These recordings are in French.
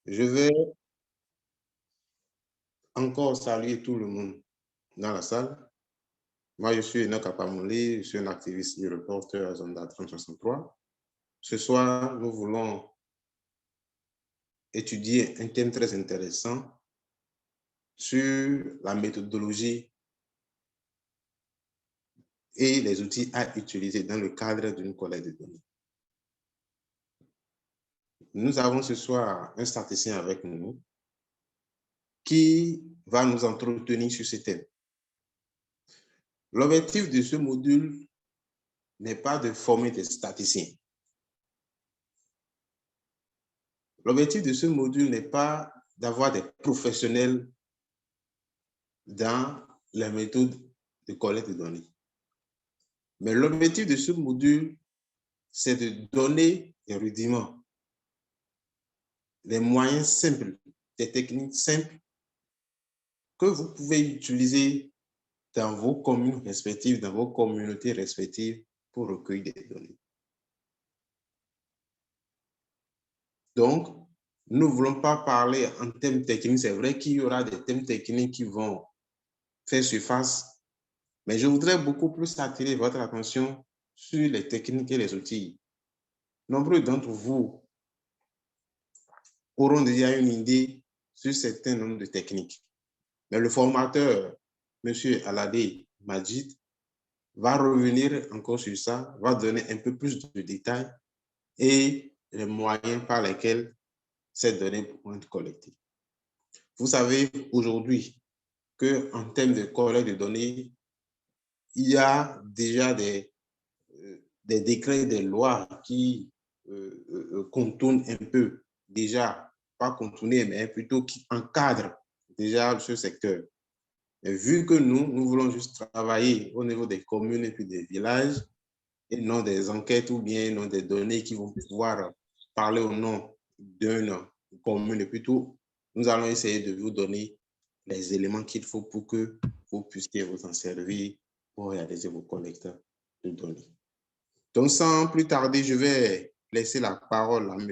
Je vais encore saluer tout le monde dans la salle. Moi, je suis Enoch Apamoli, je suis un activiste et reporter à Zonda 3063. Ce soir, nous voulons étudier un thème très intéressant sur la méthodologie et les outils à utiliser dans le cadre d'une collecte de données. Nous avons ce soir un statisticien avec nous qui va nous entretenir sur ce thème. L'objectif de ce module n'est pas de former des statisticiens. L'objectif de ce module n'est pas d'avoir des professionnels dans les méthodes de collecte de données. Mais l'objectif de ce module, c'est de donner des rudiments, des moyens simples, des techniques simples que vous pouvez utiliser dans vos communes respectives, dans vos communautés respectives pour recueillir des données. Donc, nous ne voulons pas parler en thèmes techniques. C'est vrai qu'il y aura des thèmes techniques qui vont faire surface, mais je voudrais beaucoup plus attirer votre attention sur les techniques et les outils. Nombreux d'entre vous auront déjà une idée sur certains nombres de techniques. Mais le formateur, M. Aladé Majid, va revenir encore sur ça, va donner un peu plus de détails et les moyens par lesquels ces données pourront être collectées. Vous savez aujourd'hui qu'en termes de collecte de données, il y a déjà des décrets, des lois qui contournent un peu, déjà, pas contourner, mais plutôt qui encadrent déjà ce secteur. Et vu que nous voulons juste travailler au niveau des communes et puis des villages, et non des enquêtes ou bien non des données qui vont pouvoir parler au nom d'une commune, et plutôt, nous allons essayer de vous donner les éléments qu'il faut pour que vous puissiez vous en servir pour réaliser vos collecteurs de données. Donc, sans plus tarder, je vais laisser la parole à M.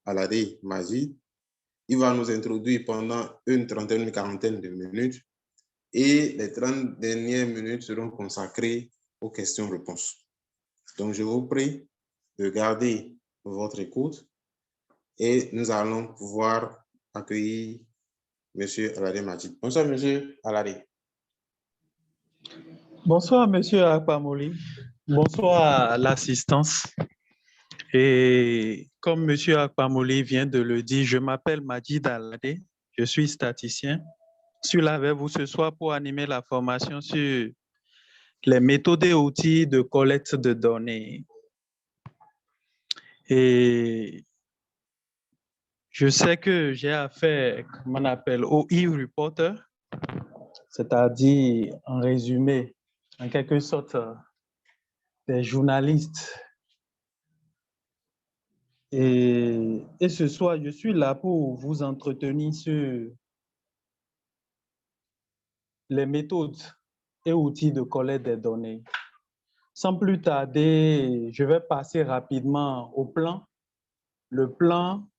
Aladé Majid. Il va nous introduire pendant une trentaine, une quarantaine de minutes et les 30 dernières minutes seront consacrées aux questions-réponses. Donc, je vous prie de garder votre écoute et nous allons pouvoir accueillir M. Aladé Majid. Bonsoir, M. Aladé. Bonsoir, M. Apamoli. Bonsoir à l'assistance. Et comme M. Apamoli vient de le dire, je m'appelle Majid Aladé, je suis statisticien. Je suis là avec vous ce soir pour animer la formation sur les méthodes et outils de collecte de données. Et je sais que j'ai affaire, comme on appelle, au e-reporter, c'est-à-dire, en résumé, en quelque sorte, des journalistes. Et ce soir, je suis là pour vous entretenir sur les méthodes et outils de collecte des données. Sans plus tarder, je vais passer rapidement au plan. Le plan,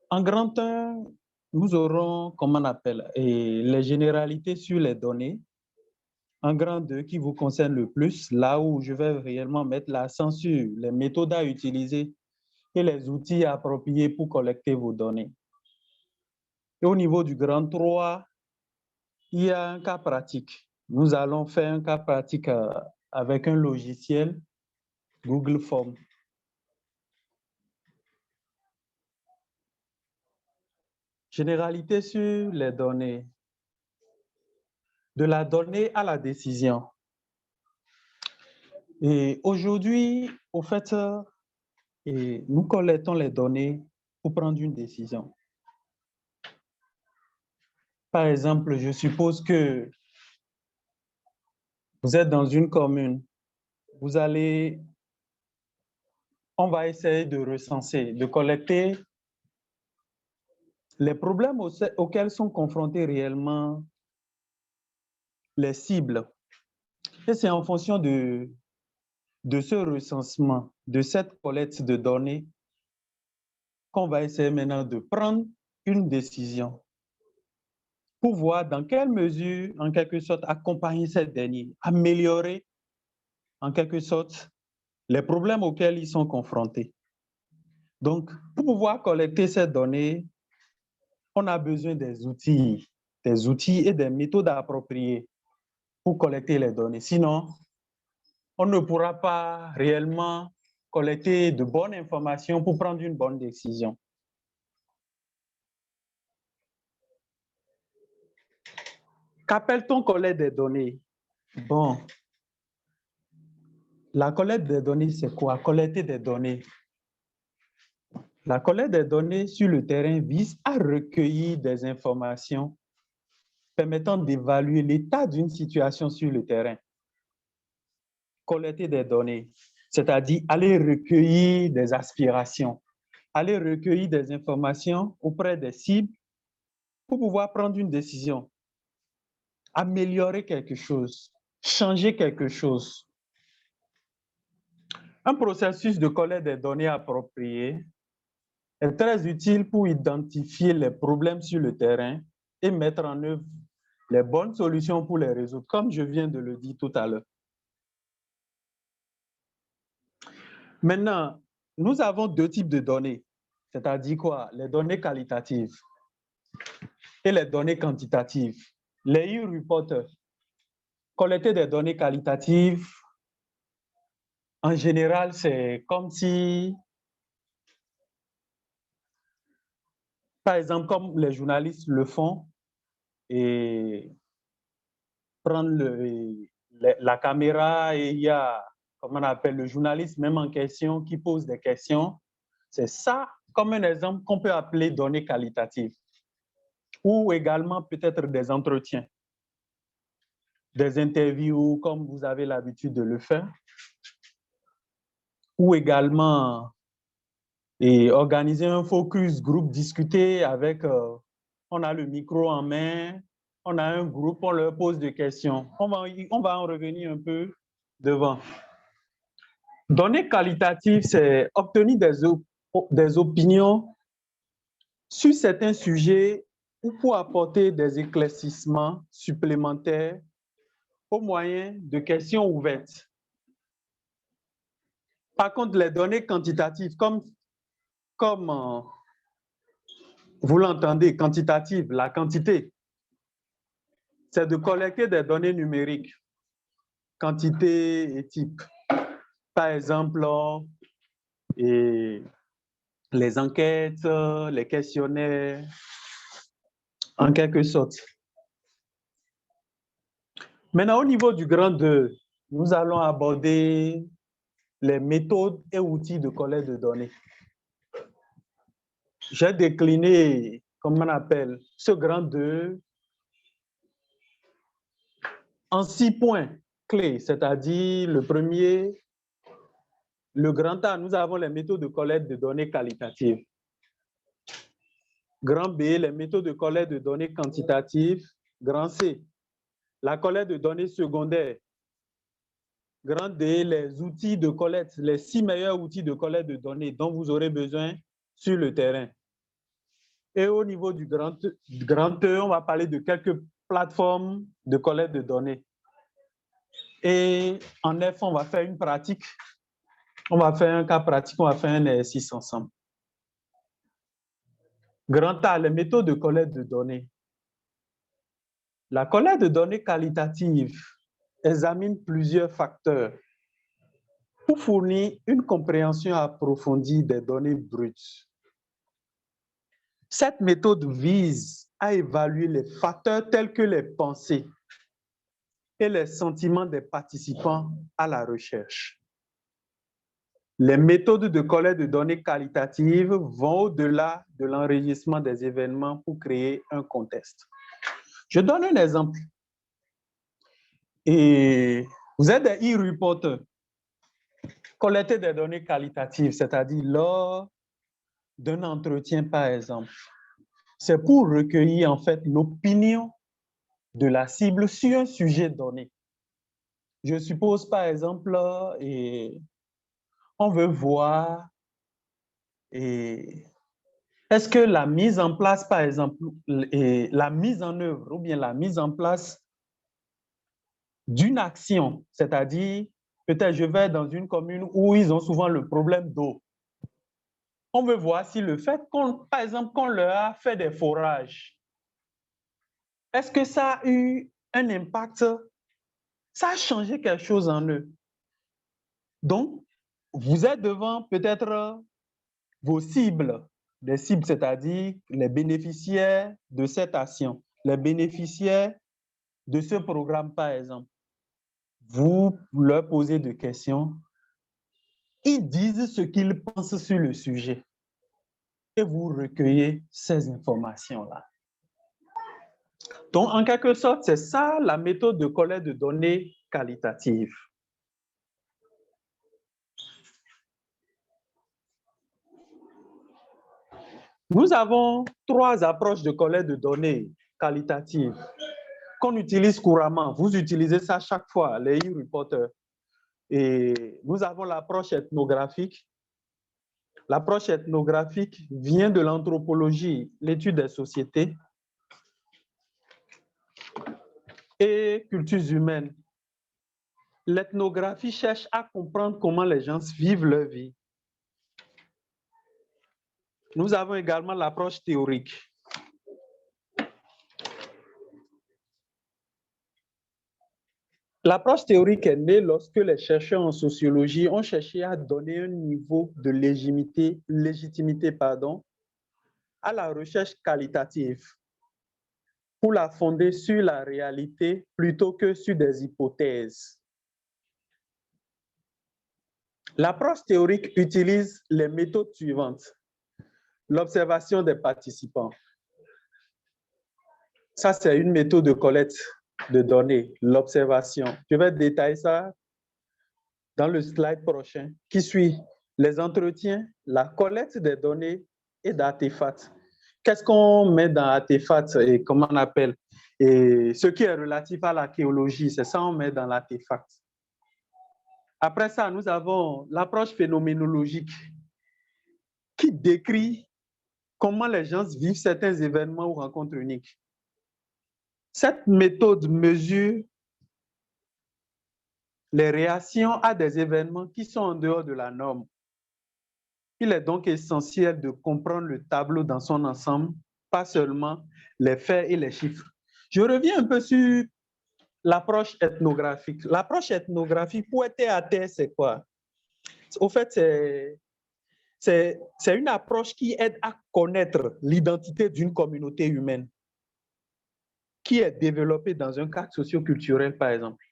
en grand 1, nous aurons, comment on appelle, les généralités sur les données. En grand 2, qui vous concerne le plus, là où je vais réellement mettre l'accent sur les méthodes à utiliser et les outils appropriés pour collecter vos données. Et au niveau du grand 3, il y a un cas pratique. Nous allons faire un cas pratique avec un logiciel Google Forms. Généralité sur les données. De la donnée à la décision. Et aujourd'hui, au fait, nous collectons les données pour prendre une décision. Par exemple, je suppose que vous êtes dans une commune. On va essayer de recenser, de collecter les problèmes auxquels sont confrontés réellement les cibles. Et c'est en fonction de de ce recensement, de cette collecte de données, qu'on va essayer maintenant de prendre une décision pour voir dans quelle mesure, en quelque sorte, accompagner cette dernière, améliorer, en quelque sorte, les problèmes auxquels ils sont confrontés. Donc, pour pouvoir collecter ces données, on a besoin des outils et des méthodes appropriées pour collecter les données. Sinon, on ne pourra pas réellement collecter de bonnes informations pour prendre une bonne décision. Qu'appelle-t-on collecte des données? Bon, la collecte des données, c'est quoi? Collecter des données. La collecte des données sur le terrain vise à recueillir des informations permettant d'évaluer l'état d'une situation sur le terrain. Collecter des données, c'est-à-dire aller recueillir des aspirations, aller recueillir des informations auprès des cibles pour pouvoir prendre une décision, améliorer quelque chose, changer quelque chose. Un processus de collecte des données approprié est très utile pour identifier les problèmes sur le terrain et mettre en œuvre les bonnes solutions pour les résoudre, comme je viens de le dire tout à l'heure. Maintenant, nous avons deux types de données, c'est-à-dire quoi? Les données qualitatives et les données quantitatives. Les e-reporters, collecter des données qualitatives, en général, c'est comme si, par exemple, comme les journalistes le font, et prendre la caméra et il y a, comment on appelle, le journaliste même en question qui pose des questions. C'est ça, comme un exemple qu'on peut appeler données qualitatives. Ou également peut-être des entretiens, des interviews comme vous avez l'habitude de le faire. Ou également organiser un focus group, discuter avec, on a le micro en main, on a un groupe, on leur pose des questions. On va en revenir un peu devant. Données qualitatives, c'est obtenir des opinions sur certains sujets ou pour apporter des éclaircissements supplémentaires au moyen de questions ouvertes. Par contre, les données quantitatives, comme vous l'entendez, quantitative, la quantité, c'est de collecter des données numériques, quantité et type. Par exemple, les enquêtes, les questionnaires, en quelque sorte. Maintenant, au niveau du grand 2, nous allons aborder les méthodes et outils de collecte de données. J'ai décliné, comme on appelle, ce grand 2 en 6 points clés, c'est-à-dire le premier, le grand A, nous avons les méthodes de collecte de données qualitatives. Grand B, les méthodes de collecte de données quantitatives. Grand C, la collecte de données secondaires. Grand D, les outils de collecte, les 6 meilleurs outils de collecte de données dont vous aurez besoin sur le terrain. Et au niveau du grand E, on va parler de quelques plateformes de collecte de données. Et en F, on va faire une pratique. On va faire un cas pratique, on va faire un exercice ensemble. Grand A, les méthodes de collecte de données. La collecte de données qualitatives examine plusieurs facteurs pour fournir une compréhension approfondie des données brutes. Cette méthode vise à évaluer les facteurs tels que les pensées et les sentiments des participants à la recherche. Les méthodes de collecte de données qualitatives vont au-delà de l'enregistrement des événements pour créer un contexte. Je donne un exemple. Et vous êtes des e-reporters. Collecter des données qualitatives, c'est-à-dire lors d'un entretien, par exemple. C'est pour recueillir en fait l'opinion de la cible sur un sujet donné. Je suppose, par exemple, on veut voir, est-ce que la mise en place, par exemple, la mise en œuvre ou bien la mise en place d'une action, c'est-à-dire, peut-être je vais dans une commune où ils ont souvent le problème d'eau. On veut voir si le fait par exemple, qu'on leur a fait des forages, est-ce que ça a eu un impact? Ça a changé quelque chose en eux. Donc, vous êtes devant peut-être vos cibles, des cibles, c'est-à-dire les bénéficiaires de cette action, les bénéficiaires de ce programme, par exemple. Vous leur posez des questions, ils disent ce qu'ils pensent sur le sujet et vous recueillez ces informations-là. Donc, en quelque sorte, c'est ça la méthode de collecte de données qualitatives. Nous avons 3 approches de collecte de données qualitatives qu'on utilise couramment. Vous utilisez ça chaque fois, les e-reporters. Et nous avons l'approche ethnographique. L'approche ethnographique vient de l'anthropologie, l'étude des sociétés et cultures humaines. L'ethnographie cherche à comprendre comment les gens vivent leur vie. Nous avons également l'approche théorique. L'approche théorique est née lorsque les chercheurs en sociologie ont cherché à donner un niveau de légitimité à la recherche qualitative pour la fonder sur la réalité plutôt que sur des hypothèses. L'approche théorique utilise les méthodes suivantes. L'observation des participants. Ça, c'est une méthode de collecte de données, l'observation. Je vais détailler ça dans le slide prochain qui suit les entretiens, la collecte des données et d'artefacts. Qu'est-ce qu'on met dans artefacts et comment on appelle? Et ce qui est relatif à l'archéologie, c'est ça qu'on met dans l'artefact. Après ça, nous avons l'approche phénoménologique qui décrit comment les gens vivent certains événements ou rencontres uniques. Cette méthode mesure les réactions à des événements qui sont en dehors de la norme. Il est donc essentiel de comprendre le tableau dans son ensemble, pas seulement les faits et les chiffres. Je reviens un peu sur l'approche ethnographique. L'approche ethnographique, pour être à terre, c'est quoi? Au fait, c'est une approche qui aide à connaître l'identité d'une communauté humaine qui est développée dans un cadre socio-culturel, par exemple.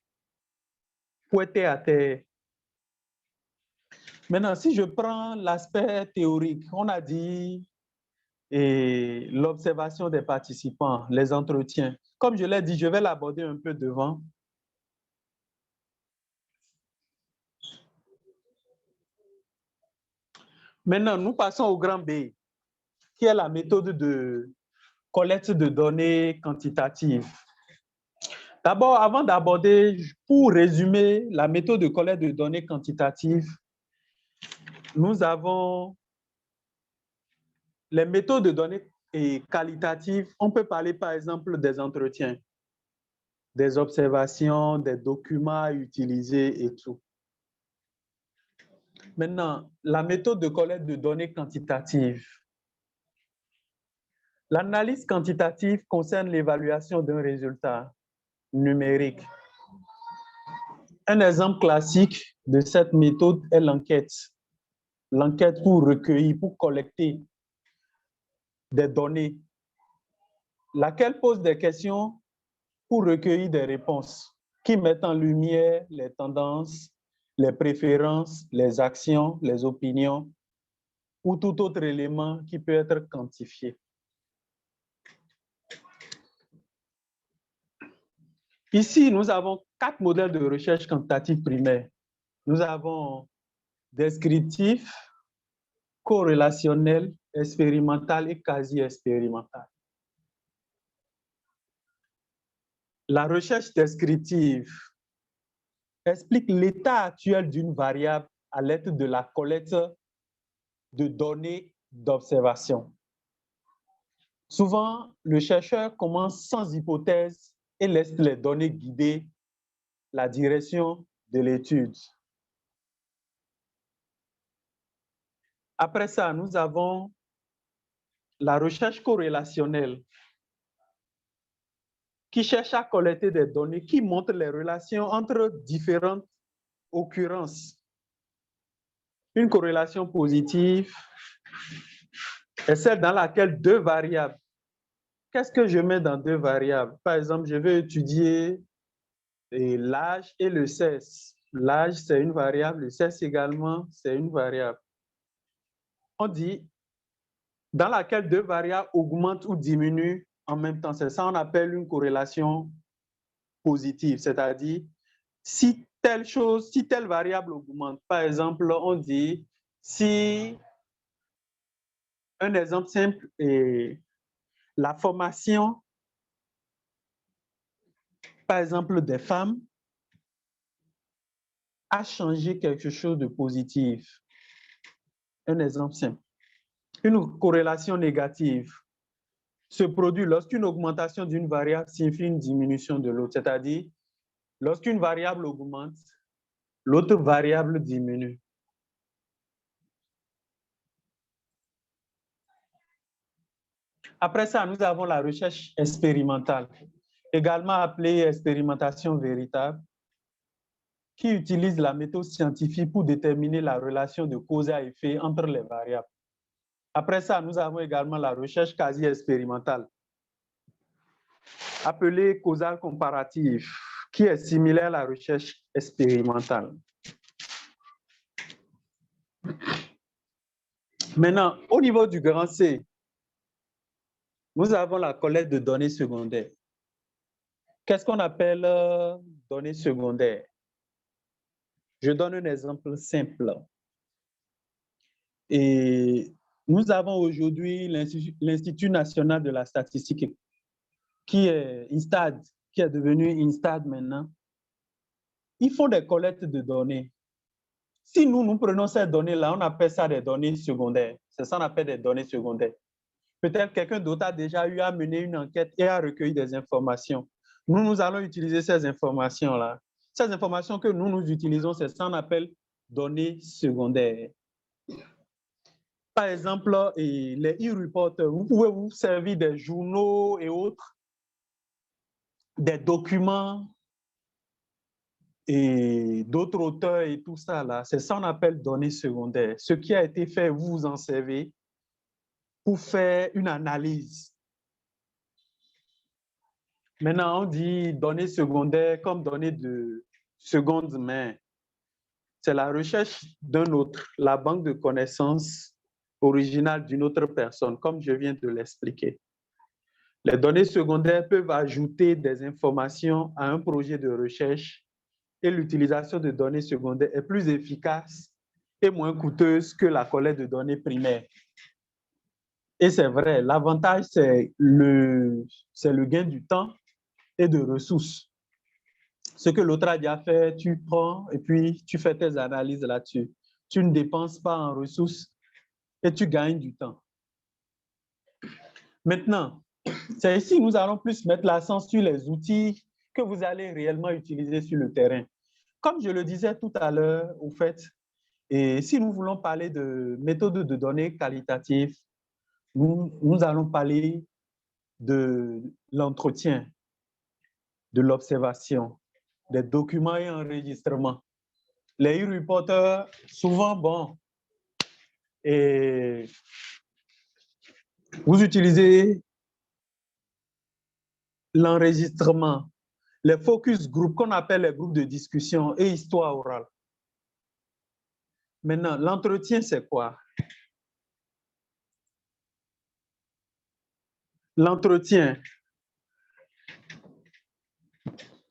Pour être à terre. Maintenant, si je prends l'aspect théorique, on a dit l'observation des participants, les entretiens. Comme je l'ai dit, je vais l'aborder un peu devant. Maintenant, nous passons au grand B, qui est la méthode de collecte de données quantitatives. D'abord, avant d'aborder, pour résumer la méthode de collecte de données quantitatives, nous avons les méthodes de données qualitatives. On peut parler par exemple des entretiens, des observations, des documents à utiliser et tout. Maintenant, la méthode de collecte de données quantitatives. L'analyse quantitative concerne l'évaluation d'un résultat numérique. Un exemple classique de cette méthode est l'enquête. L'enquête pour recueillir, pour collecter des données, laquelle pose des questions pour recueillir des réponses qui mettent en lumière les tendances, les préférences, les actions, les opinions ou tout autre élément qui peut être quantifié. Ici, nous avons 4 modèles de recherche quantitative primaire. Nous avons descriptif, corrélationnel, expérimental et quasi-expérimental. La recherche descriptive explique l'état actuel d'une variable à l'aide de la collecte de données d'observation. Souvent, le chercheur commence sans hypothèse et laisse les données guider la direction de l'étude. Après ça, nous avons la recherche corrélationnelle qui cherche à collecter des données qui montrent les relations entre différentes occurrences. Une corrélation positive est celle dans laquelle deux variables. Qu'est-ce que je mets dans deux variables? Par exemple, je vais étudier l'âge et le sexe. L'âge, c'est une variable, le sexe également, c'est une variable. On dit dans laquelle deux variables augmentent ou diminuent en même temps. C'est ça qu'on appelle une corrélation positive, c'est-à-dire si telle chose, si telle variable augmente. Par exemple, on dit si, un exemple simple est la formation, par exemple, des femmes a changé quelque chose de positif. Un exemple simple. Une corrélation négative se produit lorsqu'une augmentation d'une variable signifie une diminution de l'autre, c'est-à-dire lorsqu'une variable augmente, l'autre variable diminue. Après ça, nous avons la recherche expérimentale, également appelée expérimentation véritable, qui utilise la méthode scientifique pour déterminer la relation de cause à effet entre les variables. Après ça, nous avons également la recherche quasi-expérimentale, appelée causale comparative, qui est similaire à la recherche expérimentale. Maintenant, au niveau du grand C, nous avons la collecte de données secondaires. Qu'est-ce qu'on appelle données secondaires? Je donne un exemple simple. Et nous avons aujourd'hui l'Institut national de la statistique, qui est INSTAD, qui est devenu INSTAD maintenant. Ils font des collectes de données. Si nous prenons ces données-là, on appelle ça des données secondaires. C'est ça qu'on appelle des données secondaires. Peut-être quelqu'un d'autre a déjà eu à mener une enquête et à recueillir des informations. Nous allons utiliser ces informations-là. Ces informations que nous utilisons, c'est ça qu'on appelle données secondaires. Par exemple, les e-reporters, vous pouvez vous servir des journaux et autres, des documents et d'autres auteurs et tout ça là. C'est ça qu'on appelle données secondaires. Ce qui a été fait, vous vous en servez pour faire une analyse. Maintenant, on dit données secondaires comme données de seconde main. C'est la recherche d'un autre, la banque de connaissances originale d'une autre personne, comme je viens de l'expliquer. Les données secondaires peuvent ajouter des informations à un projet de recherche et l'utilisation de données secondaires est plus efficace et moins coûteuse que la collecte de données primaires. Et c'est vrai, l'avantage, c'est le gain du temps et de ressources. Ce que l'autre a déjà fait, tu prends et puis tu fais tes analyses là-dessus. Tu ne dépenses pas en ressources et tu gagnes du temps. Maintenant, c'est ici que nous allons plus mettre l'accent sur les outils que vous allez réellement utiliser sur le terrain. Comme je le disais tout à l'heure, au fait, et si nous voulons parler de méthodes de données qualitatives, nous allons parler de l'entretien, de l'observation, des documents et enregistrements. Les e-reporters, souvent, bon, et vous utilisez l'enregistrement, les focus group qu'on appelle les groupes de discussion et histoire orale. Maintenant, l'entretien, c'est quoi? L'entretien,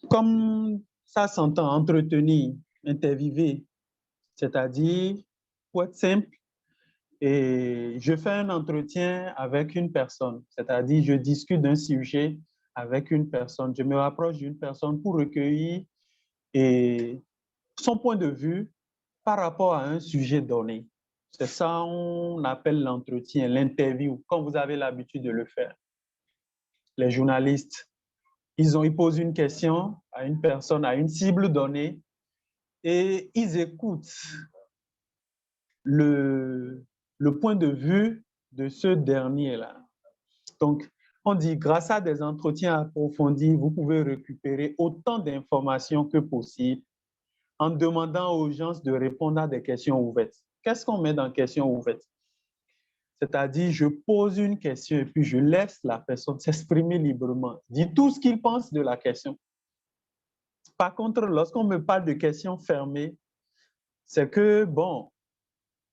comme ça s'entend, entretenir, interviewer, c'est-à-dire, pour être simple, et je fais un entretien avec une personne, c'est-à-dire je discute d'un sujet avec une personne, je me rapproche d'une personne pour recueillir et son point de vue par rapport à un sujet donné. C'est ça qu'on appelle l'entretien, l'interview, comme vous avez l'habitude de le faire. Les journalistes, ils posent une question à une personne, à une cible donnée, et ils écoutent le point de vue de ce dernier-là. Donc, on dit, grâce à des entretiens approfondis, vous pouvez récupérer autant d'informations que possible en demandant aux gens de répondre à des questions ouvertes. Qu'est-ce qu'on met dans questions ouvertes? C'est-à-dire, je pose une question et puis je laisse la personne s'exprimer librement, dire tout ce qu'il pense de la question. Par contre, lorsqu'on me parle de questions fermées, c'est que, bon,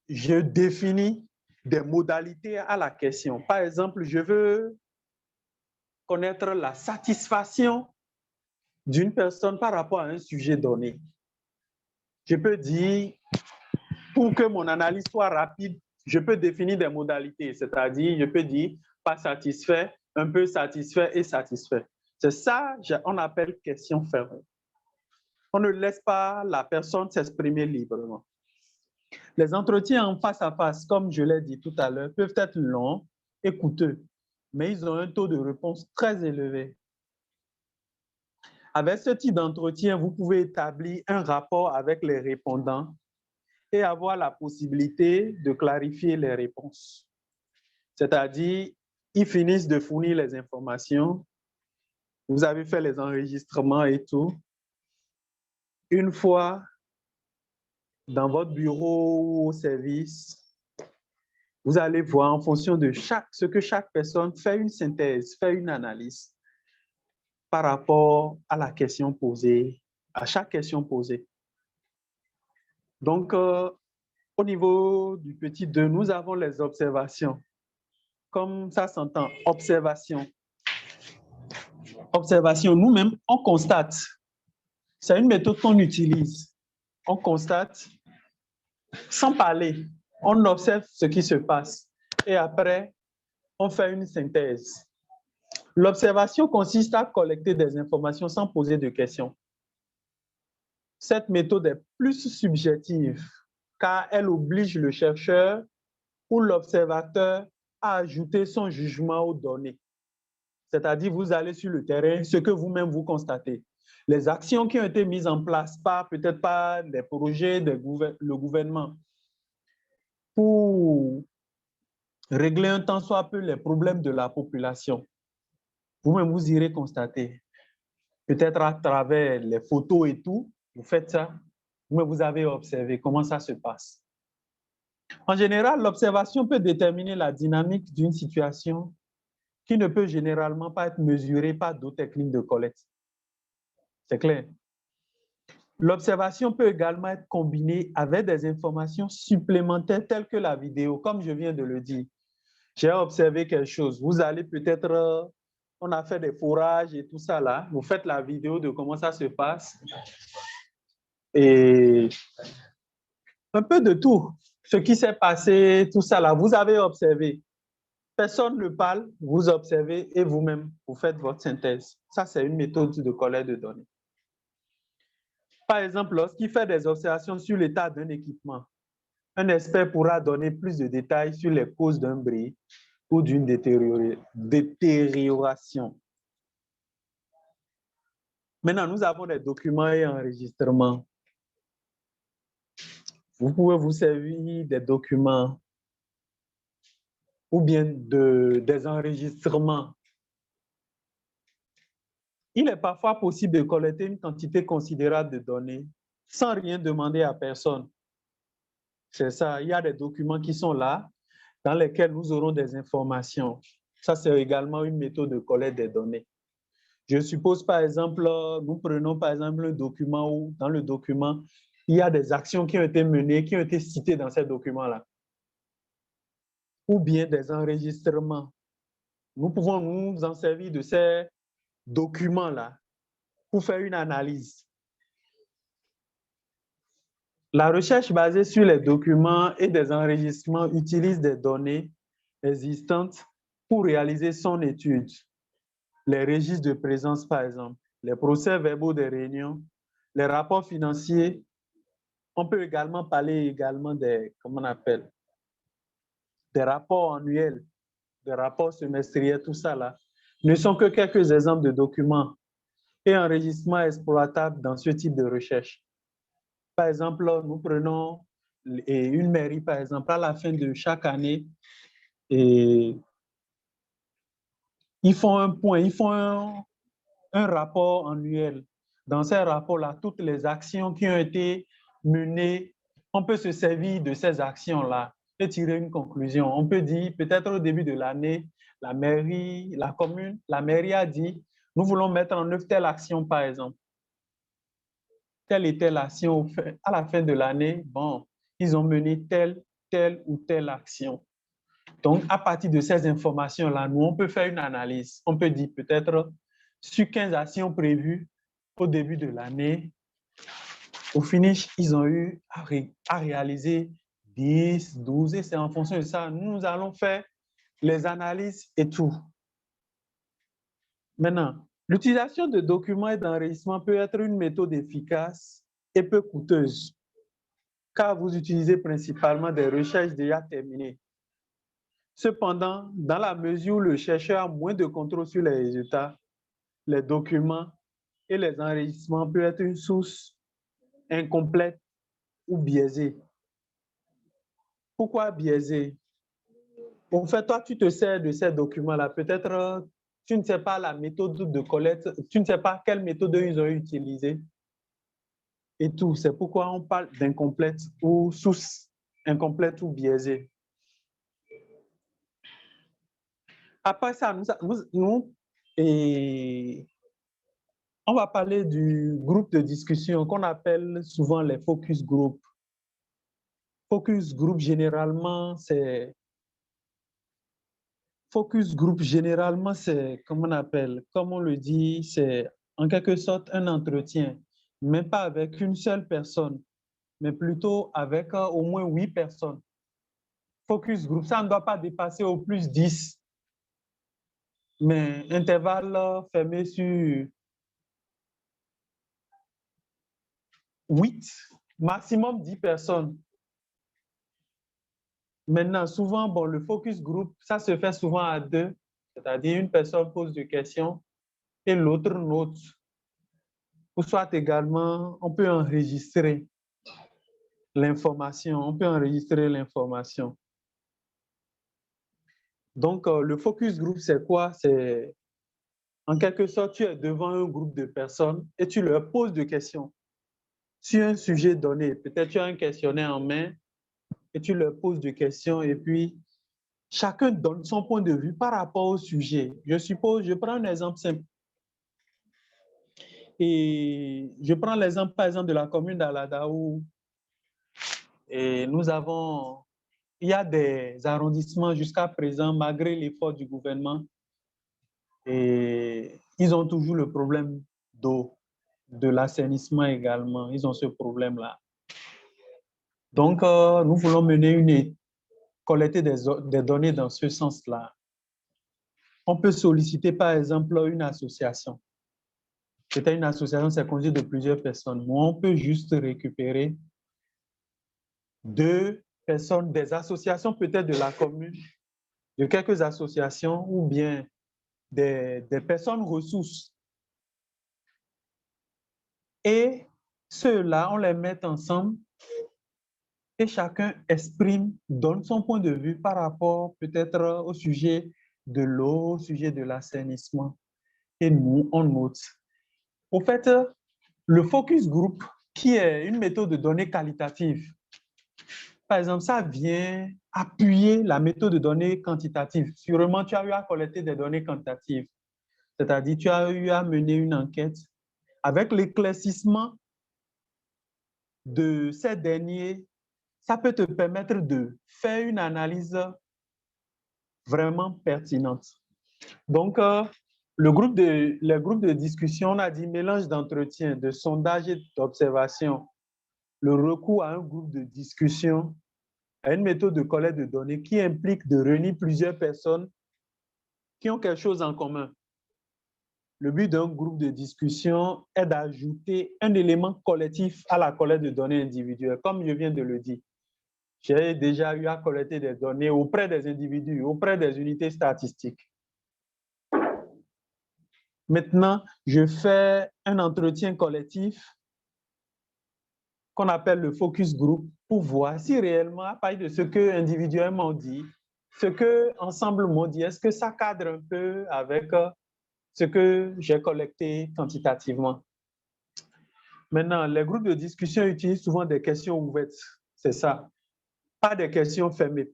je définis des modalités à la question. Par exemple, je veux connaître la satisfaction d'une personne par rapport à un sujet donné. Je peux dire, pour que mon analyse soit rapide, je peux définir des modalités, c'est-à-dire, je peux dire pas satisfait, un peu satisfait et satisfait. C'est ça qu'on appelle question fermée. On ne laisse pas la personne s'exprimer librement. Les entretiens en face à face, comme je l'ai dit tout à l'heure, peuvent être longs et coûteux, mais ils ont un taux de réponse très élevé. Avec ce type d'entretien, vous pouvez établir un rapport avec les répondants et avoir la possibilité de clarifier les réponses. C'est-à-dire, ils finissent de fournir les informations, vous avez fait les enregistrements et tout. Une fois dans votre bureau ou au service, vous allez voir en fonction de ce que chaque personne fait une synthèse, fait une analyse par rapport à la question posée, à chaque question posée. Donc, au niveau du petit 2, nous avons les observations. Comme ça s'entend, observation. Observation, nous-mêmes, on constate. C'est une méthode qu'on utilise. On constate sans parler. On observe ce qui se passe. Et après, on fait une synthèse. L'observation consiste à collecter des informations sans poser de questions. Cette méthode est plus subjective car elle oblige le chercheur ou l'observateur à ajouter son jugement aux données. C'est-à-dire, vous allez sur le terrain, ce que vous-même vous constatez. Les actions qui ont été mises en place par peut-être pas des projets, le gouvernement, pour régler un tant soit peu les problèmes de la population. Vous-même, vous irez constater. Peut-être à travers les photos et tout, vous faites ça, mais vous avez observé comment ça se passe. En général, l'observation peut déterminer la dynamique d'une situation qui ne peut généralement pas être mesurée par d'autres techniques de collecte. C'est clair. L'observation peut également être combinée avec des informations supplémentaires telles que la vidéo, comme je viens de le dire. J'ai observé quelque chose. Vous allez peut-être, on a fait des forages et tout ça là. Vous faites la vidéo de comment ça se passe. Et un peu de tout. Ce qui s'est passé, tout ça là, vous avez observé. Personne ne parle, vous observez et vous-même, vous faites votre synthèse. Ça, c'est une méthode de collecte de données. Par exemple, lorsqu'il fait des observations sur l'état d'un équipement, un expert pourra donner plus de détails sur les causes d'un bris ou d'une détérioration. Maintenant, nous avons des documents et enregistrements. Vous pouvez vous servir des documents ou bien des enregistrements. Il est parfois possible de collecter une quantité considérable de données sans rien demander à personne. C'est ça, il y a des documents qui sont là, dans lesquels nous aurons des informations. Ça, c'est également une méthode de collecte des données. Je suppose, par exemple, nous prenons par exemple un document où, dans le document, il y a des actions qui ont été menées, qui ont été citées dans ces documents-là. Ou bien des enregistrements. Nous pouvons nous en servir de ces documents-là pour faire une analyse. La recherche basée sur les documents et des enregistrements utilise des données existantes pour réaliser son étude. Les registres de présence, par exemple, les procès verbaux des réunions, les rapports financiers On peut également parler des, comment on appelle, des rapports annuels, des rapports semestriels, tout ça là, ne sont que quelques exemples de documents et enregistrements exploitables dans ce type de recherche. Par exemple, nous prenons une mairie, par exemple, à la fin de chaque année, et ils font un point, ils font un rapport annuel. Dans ces rapports-là, toutes les actions qui ont été menées, on peut se servir de ces actions-là et tirer une conclusion. On peut dire, peut-être au début de l'année, la mairie, la commune, la mairie a dit, nous voulons mettre en œuvre telle action, par exemple. Telle et telle action. À la fin de l'année, bon, ils ont mené telle ou telle action. Donc, à partir de ces informations-là, nous, on peut faire une analyse. On peut dire peut-être sur 15 actions prévues au début de l'année, au finish, ils ont eu à réaliser 10, 12, et c'est en fonction de ça, nous allons faire les analyses et tout. Maintenant, l'utilisation de documents et d'enregistrements peut être une méthode efficace et peu coûteuse, car vous utilisez principalement des recherches déjà terminées. Cependant, dans la mesure où le chercheur a moins de contrôle sur les résultats, les documents et les enregistrements peuvent être une source incomplète ou biaisée. Pourquoi biaisée? En fait, toi, tu te sers de ces documents-là. Peut-être tu ne sais pas la méthode de collecte, tu ne sais pas quelle méthode ils ont utilisée et tout. C'est pourquoi on parle d'incomplète ou source incomplète ou biaisée. Après ça, on va parler du groupe de discussion qu'on appelle souvent les focus group. Focus group, généralement, c'est, comme on appelle, comme on le dit, c'est en quelque sorte un entretien, mais pas avec une seule personne, mais plutôt avec au moins 8 personnes. Focus group, ça ne doit pas dépasser au plus 10, mais intervalle fermé sur 8, maximum 10 personnes. Maintenant, souvent, bon, le focus group, ça se fait souvent à deux, c'est-à-dire une personne pose des questions et l'autre note. Ou soit également, on peut enregistrer l'information. Donc, le focus group, c'est quoi? C'est en quelque sorte, tu es devant un groupe de personnes et tu leur poses des questions sur un sujet donné. Peut-être tu as un questionnaire en main et tu leur poses des questions et puis chacun donne son point de vue par rapport au sujet. Je prends un exemple simple. Et je prends l'exemple, par exemple, de la commune d'Alada où il y a des arrondissements jusqu'à présent, malgré l'effort du gouvernement, et ils ont toujours le problème d'eau, de l'assainissement également. Ils ont ce problème-là. Donc, nous voulons collecter des données dans ce sens-là. On peut solliciter, par exemple, une association. Peut-être une association, c'est constitué de plusieurs personnes. Mais on peut juste récupérer 2 personnes, des associations peut-être de la commune, de quelques associations ou bien des personnes ressources. Et ceux-là, on les met ensemble et chacun donne son point de vue par rapport peut-être au sujet de l'eau, au sujet de l'assainissement. Et nous, on note. Au fait, le focus group, qui est une méthode de données qualitative, par exemple, ça vient appuyer la méthode de données quantitative. Sûrement, tu as eu à collecter des données quantitatives, c'est-à-dire tu as eu à mener une enquête. Avec l'éclaircissement de ces derniers, ça peut te permettre de faire une analyse vraiment pertinente. Donc, les groupes de discussion, on a dit mélange d'entretien, de sondage et d'observation. Le recours à un groupe de discussion, à une méthode de collecte de données qui implique de réunir plusieurs personnes qui ont quelque chose en commun. Le but d'un groupe de discussion est d'ajouter un élément collectif à la collecte de données individuelles, comme je viens de le dire. J'ai déjà eu à collecter des données auprès des individus, auprès des unités statistiques. Maintenant, je fais un entretien collectif qu'on appelle le focus group pour voir si réellement, à partir de ce que individuellement dit, ce que ensemble m'ont dit, est-ce que ça cadre un peu avec ce que j'ai collecté quantitativement. Maintenant, les groupes de discussion utilisent souvent des questions ouvertes, c'est ça, pas des questions fermées.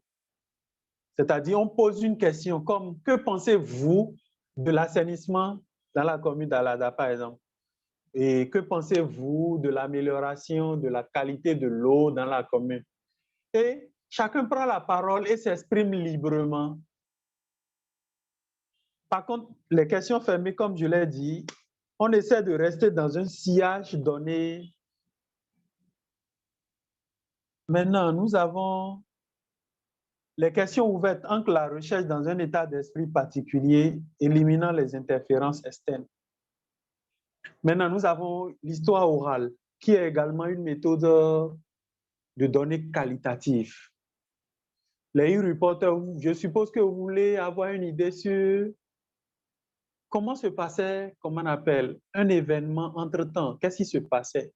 C'est-à-dire, on pose une question comme « Que pensez-vous de l'assainissement dans la commune d'Alada, par exemple? Et que pensez-vous de l'amélioration de la qualité de l'eau dans la commune? » Et chacun prend la parole et s'exprime librement. Par contre, les questions fermées, comme je l'ai dit, on essaie de rester dans un sillage donné. Maintenant, nous avons les questions ouvertes entre la recherche dans un état d'esprit particulier, éliminant les interférences externes. Maintenant, nous avons l'histoire orale, qui est également une méthode de données qualitatives. Les e-reporters, je suppose que vous voulez avoir une idée sur comment se passait, comment on appelle, un événement entre-temps. Qu'est-ce qui se passait?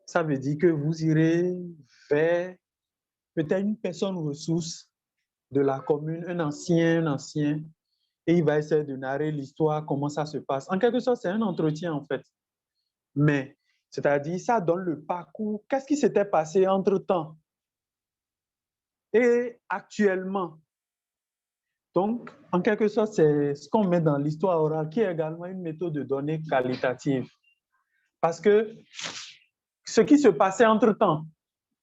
Ça veut dire que vous irez vers peut-être une personne ressource de la commune, un ancien, et il va essayer de narrer l'histoire, comment ça se passe. En quelque sorte, c'est un entretien, en fait. Mais, c'est-à-dire, ça donne le parcours. Qu'est-ce qui s'était passé entre-temps et actuellement? Donc, en quelque sorte, c'est ce qu'on met dans l'histoire orale, qui est également une méthode de données qualitative. Parce que ce qui se passait entre-temps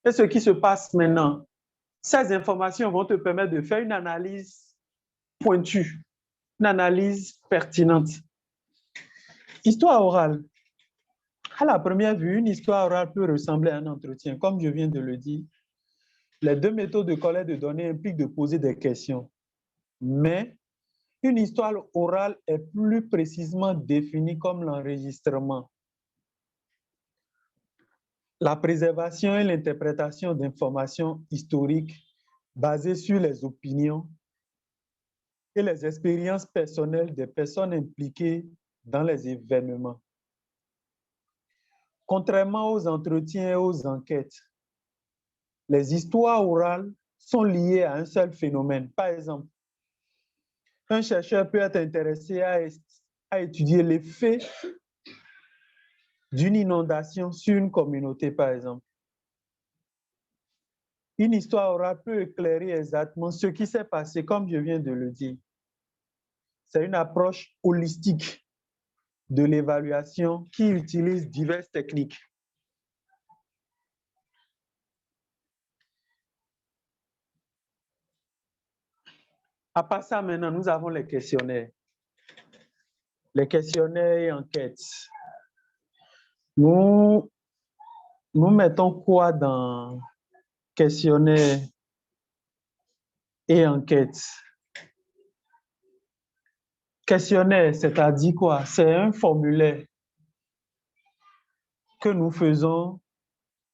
et ce qui se passe maintenant, ces informations vont te permettre de faire une analyse pointue, une analyse pertinente. Histoire orale. À la première vue, une histoire orale peut ressembler à un entretien. Comme je viens de le dire, les deux méthodes de collecte de données impliquent de poser des questions. Mais une histoire orale est plus précisément définie comme l'enregistrement, la préservation et l'interprétation d'informations historiques basées sur les opinions et les expériences personnelles des personnes impliquées dans les événements. Contrairement aux entretiens et aux enquêtes, les histoires orales sont liées à un seul phénomène. Par exemple, un chercheur peut être intéressé à étudier l'effet d'une inondation sur une communauté, par exemple. Une histoire orale peut éclairer exactement ce qui s'est passé, comme je viens de le dire. C'est une approche holistique de l'évaluation qui utilise diverses techniques. À part ça, maintenant, nous avons les questionnaires. Les questionnaires et enquêtes. Nous mettons quoi dans questionnaire et enquête? Questionnaire, c'est-à-dire quoi? C'est un formulaire que nous faisons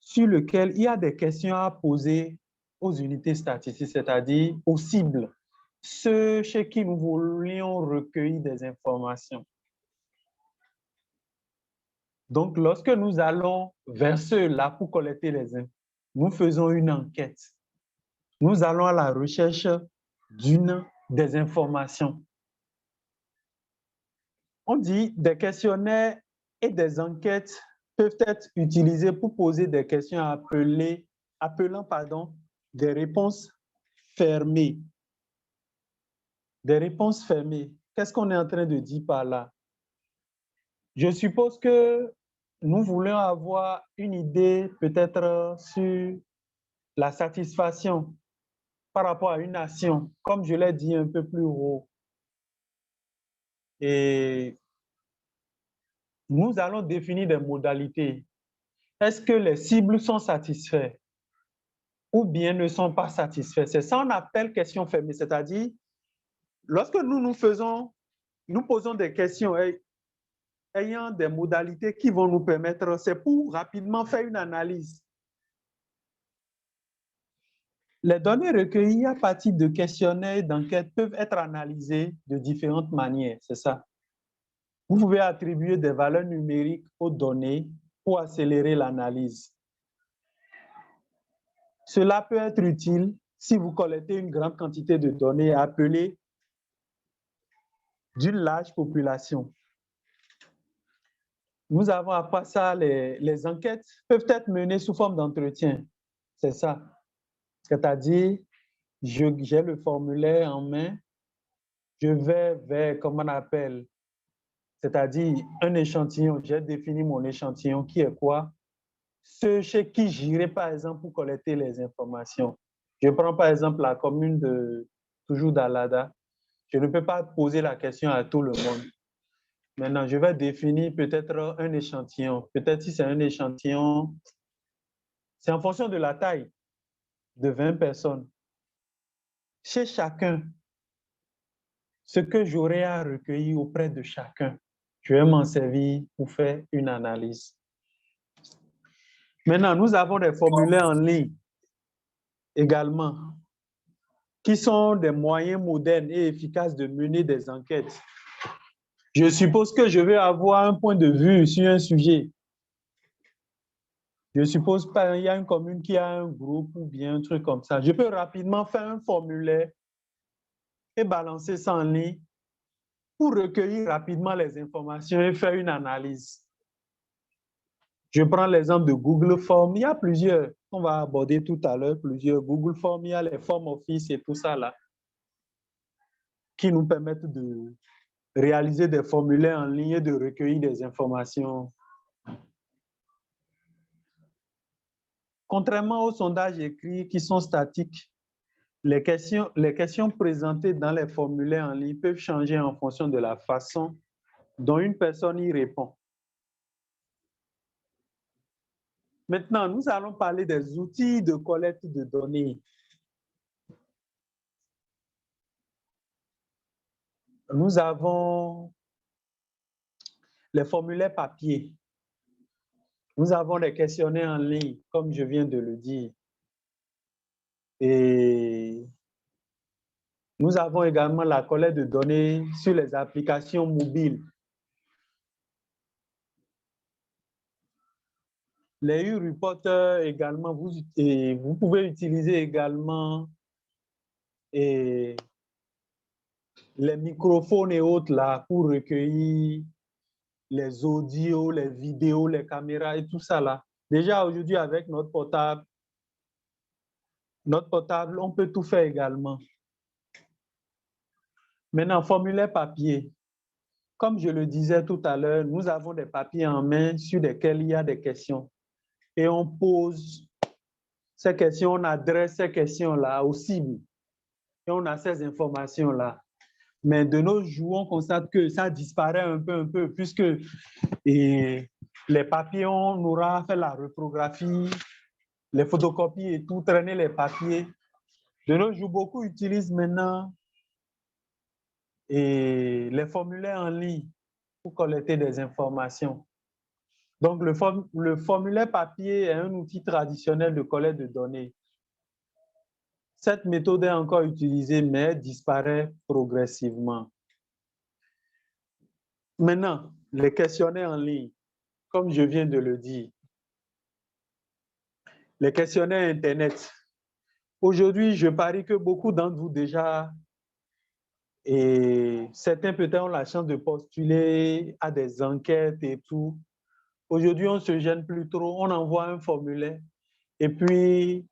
sur lequel il y a des questions à poser aux unités statistiques, c'est-à-dire aux cibles, ceux chez qui nous voulions recueillir des informations. Donc, lorsque nous allons vers ceux-là pour collecter les infos, nous faisons une enquête. Nous allons à la recherche des informations. On dit des questionnaires et des enquêtes peuvent être utilisés pour poser des questions appelant des réponses fermées. Des réponses fermées. Qu'est-ce qu'on est en train de dire par là? Je suppose que nous voulons avoir une idée peut-être sur la satisfaction par rapport à une nation, comme je l'ai dit un peu plus haut. Et nous allons définir des modalités. Est-ce que les cibles sont satisfaites ou bien ne sont pas satisfaites? C'est ça qu'on appelle question fermée, c'est-à-dire, lorsque nous faisons nous posons des questions ayant des modalités qui vont nous permettre, c'est pour rapidement faire une analyse. Les données recueillies à partir de questionnaires et d'enquêtes peuvent être analysées de différentes manières, c'est ça. Vous pouvez attribuer des valeurs numériques aux données pour accélérer l'analyse. Cela peut être utile si vous collectez une grande quantité de données appelées d'une large population. Nous avons à part ça, les enquêtes peuvent être menées sous forme d'entretien. C'est ça. C'est-à-dire, j'ai le formulaire en main, je vais vers, comment on appelle, c'est-à-dire un échantillon. J'ai défini mon échantillon qui est quoi? Ceux chez qui j'irai, par exemple, pour collecter les informations. Je prends par exemple la commune toujours d'Alada. Je ne peux pas poser la question à tout le monde. Maintenant, je vais définir peut-être un échantillon. Peut-être si c'est un échantillon, c'est en fonction de la taille de 20 personnes. Chez chacun, ce que j'aurai à recueillir auprès de chacun, je vais m'en servir pour faire une analyse. Maintenant, nous avons des formulaires en ligne également, qui sont des moyens modernes et efficaces de mener des enquêtes. Je suppose que je vais avoir un point de vue sur un sujet. Je suppose qu'il y a une commune qui a un groupe ou bien un truc comme ça. Je peux rapidement faire un formulaire et balancer ça en ligne pour recueillir rapidement les informations et faire une analyse. Je prends l'exemple de Google Forms. Il y a plusieurs, on va aborder tout à l'heure, plusieurs Google Forms. Il y a les Form Office et tout ça là, qui nous permettent de réaliser des formulaires en ligne et de recueillir des informations. Contrairement aux sondages écrits qui sont statiques, les questions présentées dans les formulaires en ligne peuvent changer en fonction de la façon dont une personne y répond. Maintenant, nous allons parler des outils de collecte de données. Nous avons les formulaires papier. Nous avons les questionnaires en ligne, comme je viens de le dire. Et nous avons également la collecte de données sur les applications mobiles. Les U-Reporters également, vous pouvez utiliser également les microphones et autres là pour recueillir les audios, les vidéos, les caméras et tout ça là. Déjà aujourd'hui avec notre portable, on peut tout faire également. Maintenant, formulaire papier. Comme je le disais tout à l'heure, nous avons des papiers en main sur lesquels il y a des questions. Et on pose ces questions, on adresse ces questions-là aux cibles. Et on a ces informations-là. Mais de nos jours, on constate que ça disparaît un peu, puisque les papiers, on aura fait la reprographie, les photocopies et tout, traîner les papiers. De nos jours, beaucoup utilisent maintenant les formulaires en ligne pour collecter des informations. Donc, le formulaire papier est un outil traditionnel de collecte de données. Cette méthode est encore utilisée, mais disparaît progressivement. Maintenant, les questionnaires en ligne, comme je viens de le dire. Les questionnaires Internet. Aujourd'hui, je parie que beaucoup d'entre vous déjà, et certains peut-être ont la chance de postuler à des enquêtes et tout. Aujourd'hui, on ne se gêne plus trop, on envoie un formulaire et puis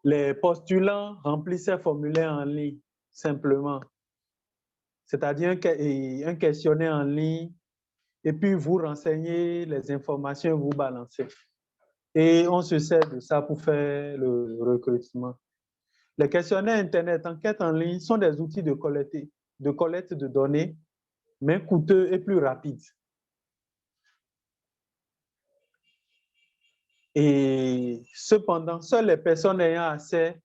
les postulants remplissent ces formulaires en ligne, simplement. C'est-à-dire un questionnaire en ligne et puis vous renseignez les informations et vous balancez. Et on se sert de ça pour faire le recrutement. Les questionnaires Internet, enquêtes en ligne sont des outils de collecte de données, mais coûteux et plus rapides. Et cependant, seules les personnes ayant accès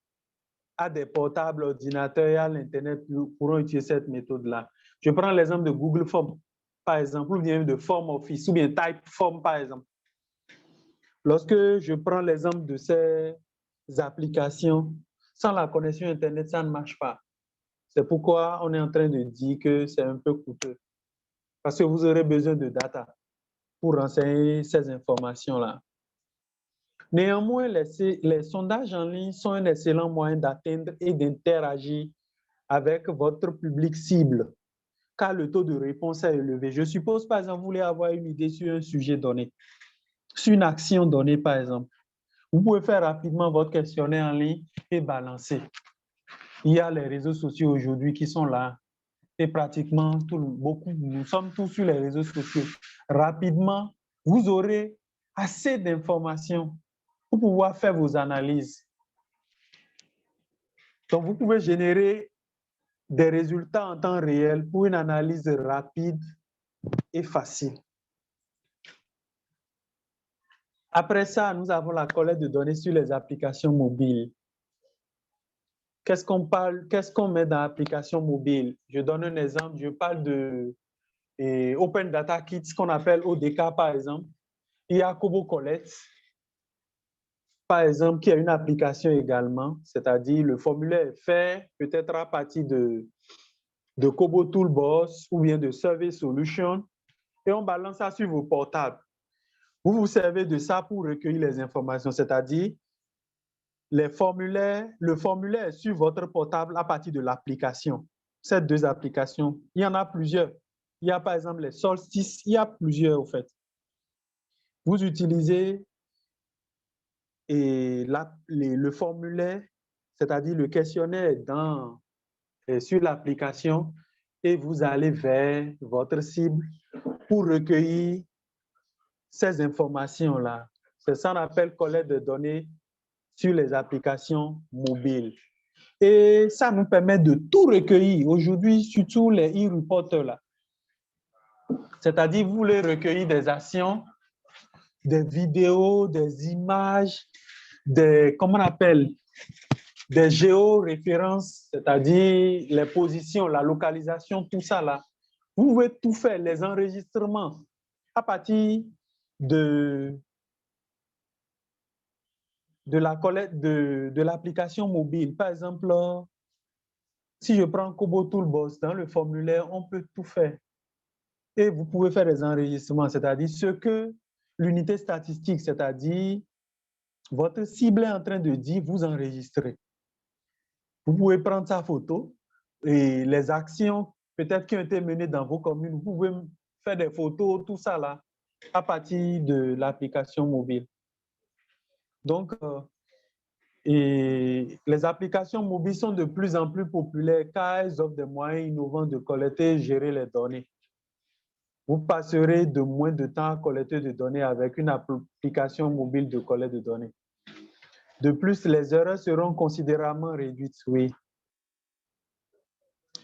à des portables, ordinateurs et à l'Internet pourront utiliser cette méthode-là. Je prends l'exemple de Google Form, par exemple, ou bien de Form Office, ou bien Typeform, par exemple. Lorsque je prends l'exemple de ces applications, sans la connexion Internet, ça ne marche pas. C'est pourquoi on est en train de dire que c'est un peu coûteux. Parce que vous aurez besoin de data pour renseigner ces informations-là. Néanmoins, les sondages en ligne sont un excellent moyen d'atteindre et d'interagir avec votre public cible, car le taux de réponse est élevé. Je suppose, par exemple, vous voulez avoir une idée sur un sujet donné, sur une action donnée, par exemple. Vous pouvez faire rapidement votre questionnaire en ligne et balancer. Il y a les réseaux sociaux aujourd'hui qui sont là. Et pratiquement nous sommes tous sur les réseaux sociaux. Rapidement, vous aurez assez d'informations pour pouvoir faire vos analyses. Donc, vous pouvez générer des résultats en temps réel pour une analyse rapide et facile. Après ça, nous avons la collecte de données sur les applications mobiles. Qu'est-ce qu'on met dans l'application mobile? Je donne un exemple, je parle de Open Data Kit, ce qu'on appelle ODK par exemple. Il y a Kobo Collect, par exemple, qui a une application également, c'est-à-dire le formulaire est fait peut-être à partir de Kobo Toolbox ou bien de Survey Solution et on balance ça sur vos portables. Vous vous servez de ça pour recueillir les informations, c'est-à-dire le formulaire est sur votre portable à partir de l'application. Ces deux applications, il y en a plusieurs. Il y a par exemple les Solstice, il y a plusieurs au fait. Vous utilisez le formulaire, c'est-à-dire le questionnaire sur l'application et vous allez vers votre cible pour recueillir ces informations-là. C'est ça qu'on appelle collecte de données sur les applications mobiles. Et ça nous permet de tout recueillir. Aujourd'hui, surtout les e-reporters là. C'est-à-dire, vous voulez recueillir des actions, des vidéos, des images, comment on appelle, des géoréférences, c'est-à-dire les positions, la localisation, tout ça là. Vous pouvez tout faire, les enregistrements, à partir de la collecte de l'application mobile. Par exemple, si je prends Kobo Toolbox, dans le formulaire, on peut tout faire. Et vous pouvez faire des enregistrements, c'est-à-dire ce que l'unité statistique, c'est-à-dire votre cible est en train de dire, vous enregistrez. Vous pouvez prendre sa photo et les actions peut-être qui ont été menées dans vos communes, vous pouvez faire des photos, tout ça là, à partir de l'application mobile. Donc, et les applications mobiles sont de plus en plus populaires car elles offrent des moyens innovants de collecter et gérer les données. Vous passerez de moins de temps à collecter des données avec une application mobile de collecte de données. De plus, les erreurs seront considérablement réduites, oui.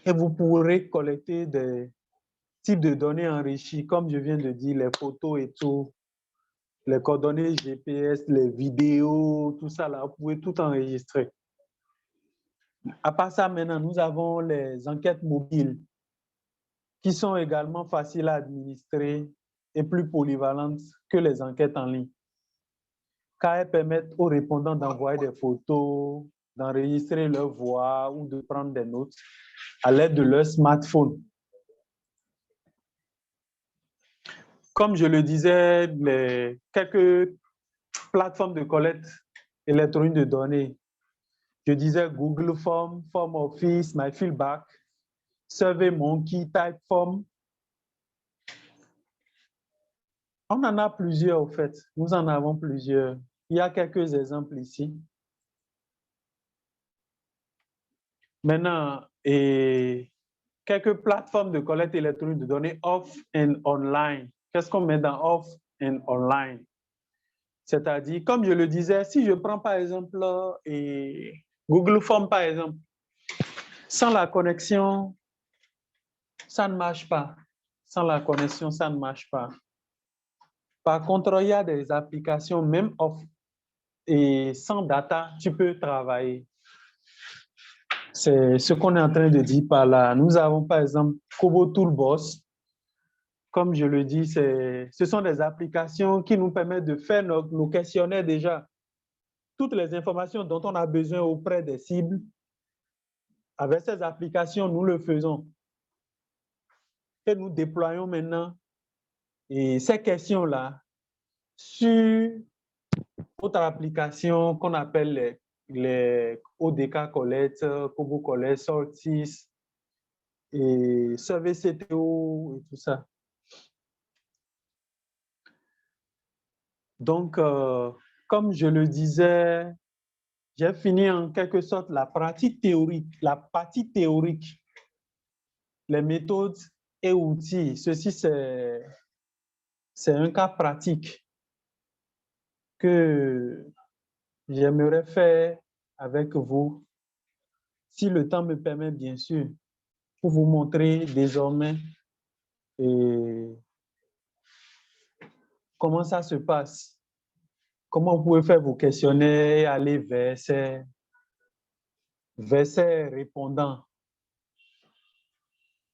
Et vous pourrez collecter des types de données enrichies, comme je viens de dire, les photos et tout, les coordonnées GPS, les vidéos, tout ça, là, vous pouvez tout enregistrer. À part ça, maintenant, nous avons les enquêtes mobiles qui sont également faciles à administrer et plus polyvalentes que les enquêtes en ligne, car elles permettent aux répondants d'envoyer des photos, d'enregistrer leur voix ou de prendre des notes à l'aide de leur smartphone. Comme je le disais, quelques plateformes de collecte électronique de données, je disais Google Form, Form Office, MyFeedback, SurveyMonkey, Typeform. On en a plusieurs, au fait. Nous en avons plusieurs. Il y a quelques exemples ici. Maintenant, quelques plateformes de collecte électronique de données off and online. Qu'est-ce qu'on met dans off and online? C'est-à-dire, comme je le disais, si je prends par exemple Google Form, par exemple, sans la connexion, ça ne marche pas. Sans la connexion, ça ne marche pas. Par contre, il y a des applications, même off et sans data, tu peux travailler. C'est ce qu'on est en train de dire par là. Nous avons par exemple Kobo Toolbox. Comme je le dis, ce sont des applications qui nous permettent de faire nos questionnaires déjà. Toutes les informations dont on a besoin auprès des cibles, avec ces applications, nous le faisons. Et nous déployons maintenant ces questions-là sur notre application qu'on appelle les ODK Collect, Kobo Collect, Sortis et Survey CTO et tout ça. Donc, comme je le disais, j'ai fini en quelque sorte la partie théorique, les méthodes et outils. Ceci, c'est un cas pratique que j'aimerais faire avec vous, si le temps me permet, bien sûr, pour vous montrer désormais comment ça se passe, comment vous pouvez faire vos questionnaires et aller vers ces répondants.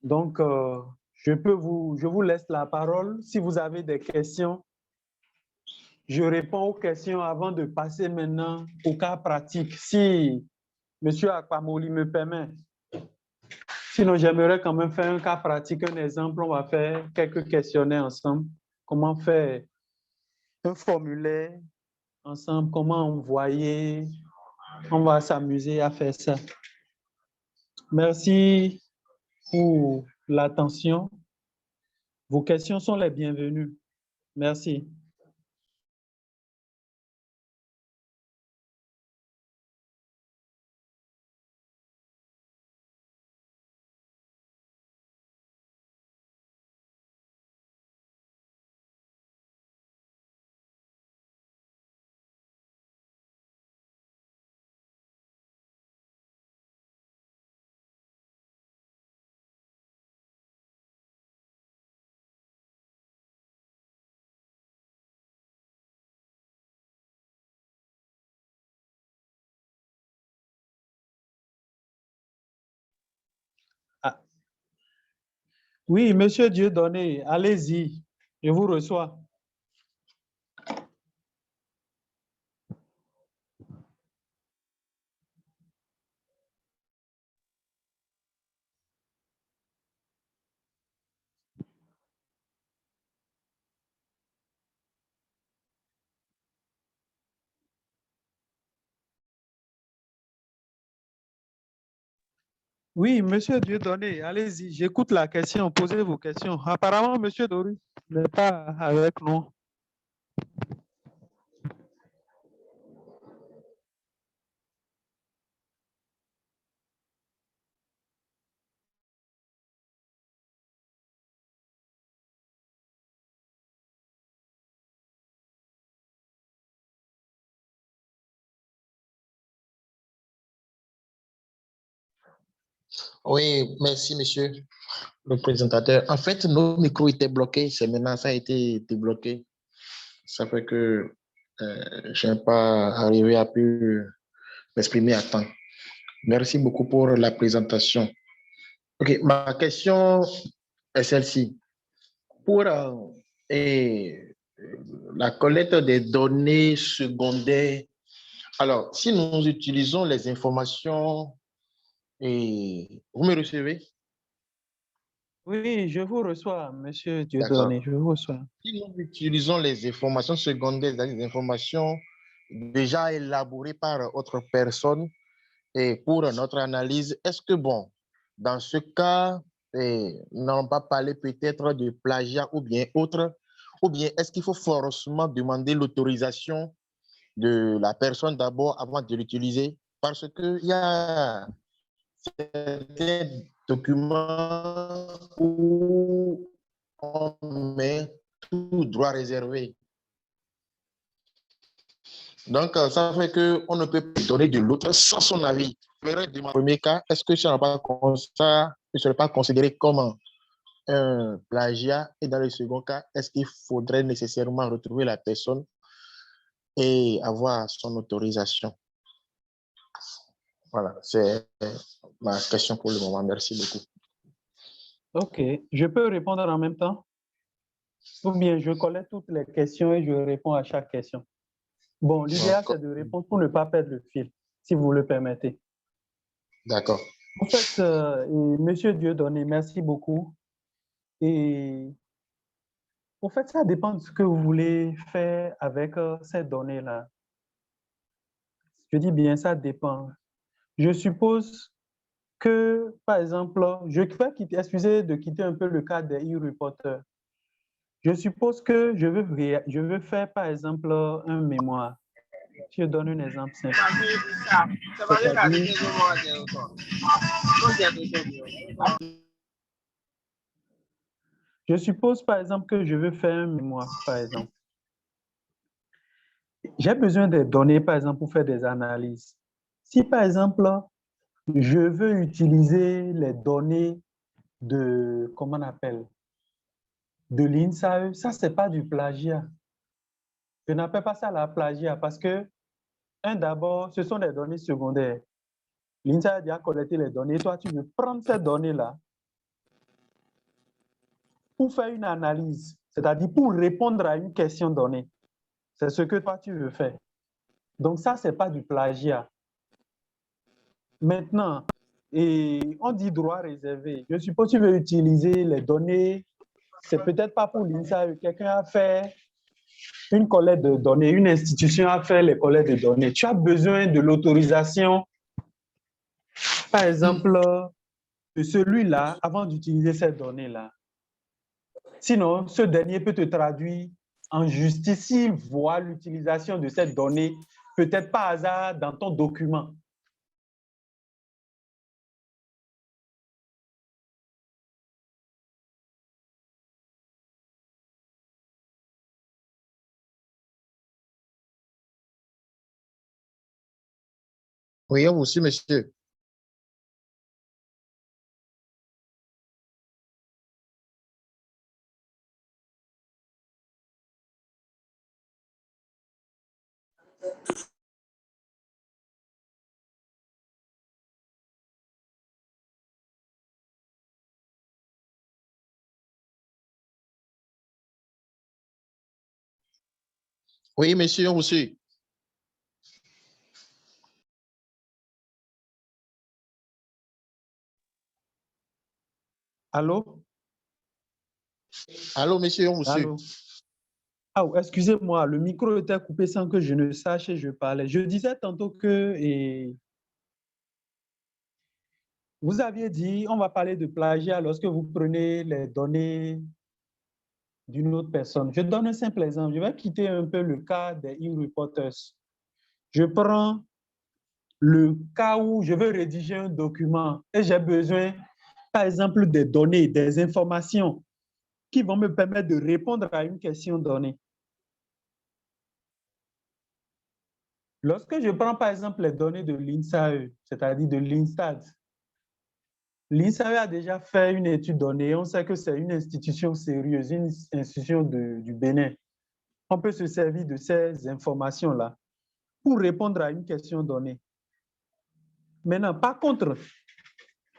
Donc, je vous laisse la parole. Si vous avez des questions, je réponds aux questions avant de passer maintenant au cas pratique, si M. Akpamoli me permet. Sinon, j'aimerais quand même faire un cas pratique, un exemple. On va faire quelques questionnaires ensemble. Comment faire un formulaire ensemble, comment envoyer. On va s'amuser à faire ça. Merci pour l'attention. Vos questions sont les bienvenues. Merci. Ah. Oui, Monsieur Dieudonné, allez-y, je vous reçois. Oui, Monsieur Dieudonné, allez-y, j'écoute la question, posez vos questions. Apparemment, Monsieur Doris n'est pas avec nous. Oui, merci, monsieur le présentateur. En fait, nos micros étaient bloqués. C'est maintenant ça a été débloqué. Ça fait que je n'ai pas arrivé à pu m'exprimer à temps. Merci beaucoup pour la présentation. OK, ma question est celle-ci. Pour la collecte des données secondaires, alors, si nous utilisons les informations, vous me recevez? Oui, je vous reçois, Monsieur D'accord. Dieudonné, je vous reçois. Si nous utilisons les informations secondaires, c'est-à-dire les informations déjà élaborées par autre personne et pour notre analyse, est-ce que, bon, dans ce cas, n'allons pas parler peut-être de plagiat ou bien autre, ou bien est-ce qu'il faut forcément demander l'autorisation de la personne d'abord avant de l'utiliser? Parce qu'il y a certains documents où on met tout droit réservé. Donc, ça fait qu'on ne peut pas donner de l'autre sans son avis. Dans le premier cas, est-ce que ça ne serait pas considéré comme un plagiat? Et dans le second cas, est-ce qu'il faudrait nécessairement retrouver la personne et avoir son autorisation? Voilà, c'est ma question pour le moment. Merci beaucoup. OK. Je peux répondre en même temps? Ou bien je collecte toutes les questions et je réponds à chaque question. Bon, l'idéal, c'est de répondre pour ne pas perdre le fil, si vous le permettez. D'accord. En fait, Monsieur Dieudonné, merci beaucoup. Et en fait, ça dépend de ce que vous voulez faire avec ces données-là. Je dis bien, ça dépend. Je suppose que, par exemple, je vais quitter, excusez de quitter un peu le cas des e-reporters. Je suppose que je veux faire, par exemple, un mémoire. Je donne un exemple simple. Je suppose, par exemple, que je veux faire un mémoire, par exemple. J'ai besoin des données, par exemple, pour faire des analyses. Si, par exemple, je veux utiliser les données de, comment on appelle, de l'INSAE, ça, ce n'est pas du plagiat. Je n'appelle pas ça la plagiat parce que, d'abord, ce sont des données secondaires. L'INSAE a déjà collecté les données. Toi, tu veux prendre ces données-là pour faire une analyse, c'est-à-dire pour répondre à une question donnée. C'est ce que toi, tu veux faire. Donc, ça, ce n'est pas du plagiat. Maintenant, et on dit droit réservé. Je suppose que tu veux utiliser les données. C'est peut-être pas pour l'INSAE. Quelqu'un a fait une collecte de données, une institution a fait les collectes de données. Tu as besoin de l'autorisation, par exemple, de celui-là avant d'utiliser ces données-là. Sinon, ce dernier peut te traduire en justice s'il voit l'utilisation de cette donnée, peut-être par hasard dans ton document. Oui, on vous suit, monsieur. Oui, monsieur, on vous suit. Allô? Allô, monsieur, on vous suit. Allô? Ah, excusez-moi, le micro était coupé sans que je ne sache et je parlais. Je disais tantôt que vous aviez dit, on va parler de plagiat lorsque vous prenez les données d'une autre personne. Je donne un simple exemple. Je vais quitter un peu le cas des e-reporters. Je prends le cas où je veux rédiger un document et j'ai besoin, par exemple, des données, des informations qui vont me permettre de répondre à une question donnée. Lorsque je prends, par exemple, les données de l'INSAE, c'est-à-dire de l'INSTAD, l'INSAE a déjà fait une étude donnée. On sait que c'est une institution sérieuse, une institution du Bénin. On peut se servir de ces informations-là pour répondre à une question donnée. Maintenant, par contre,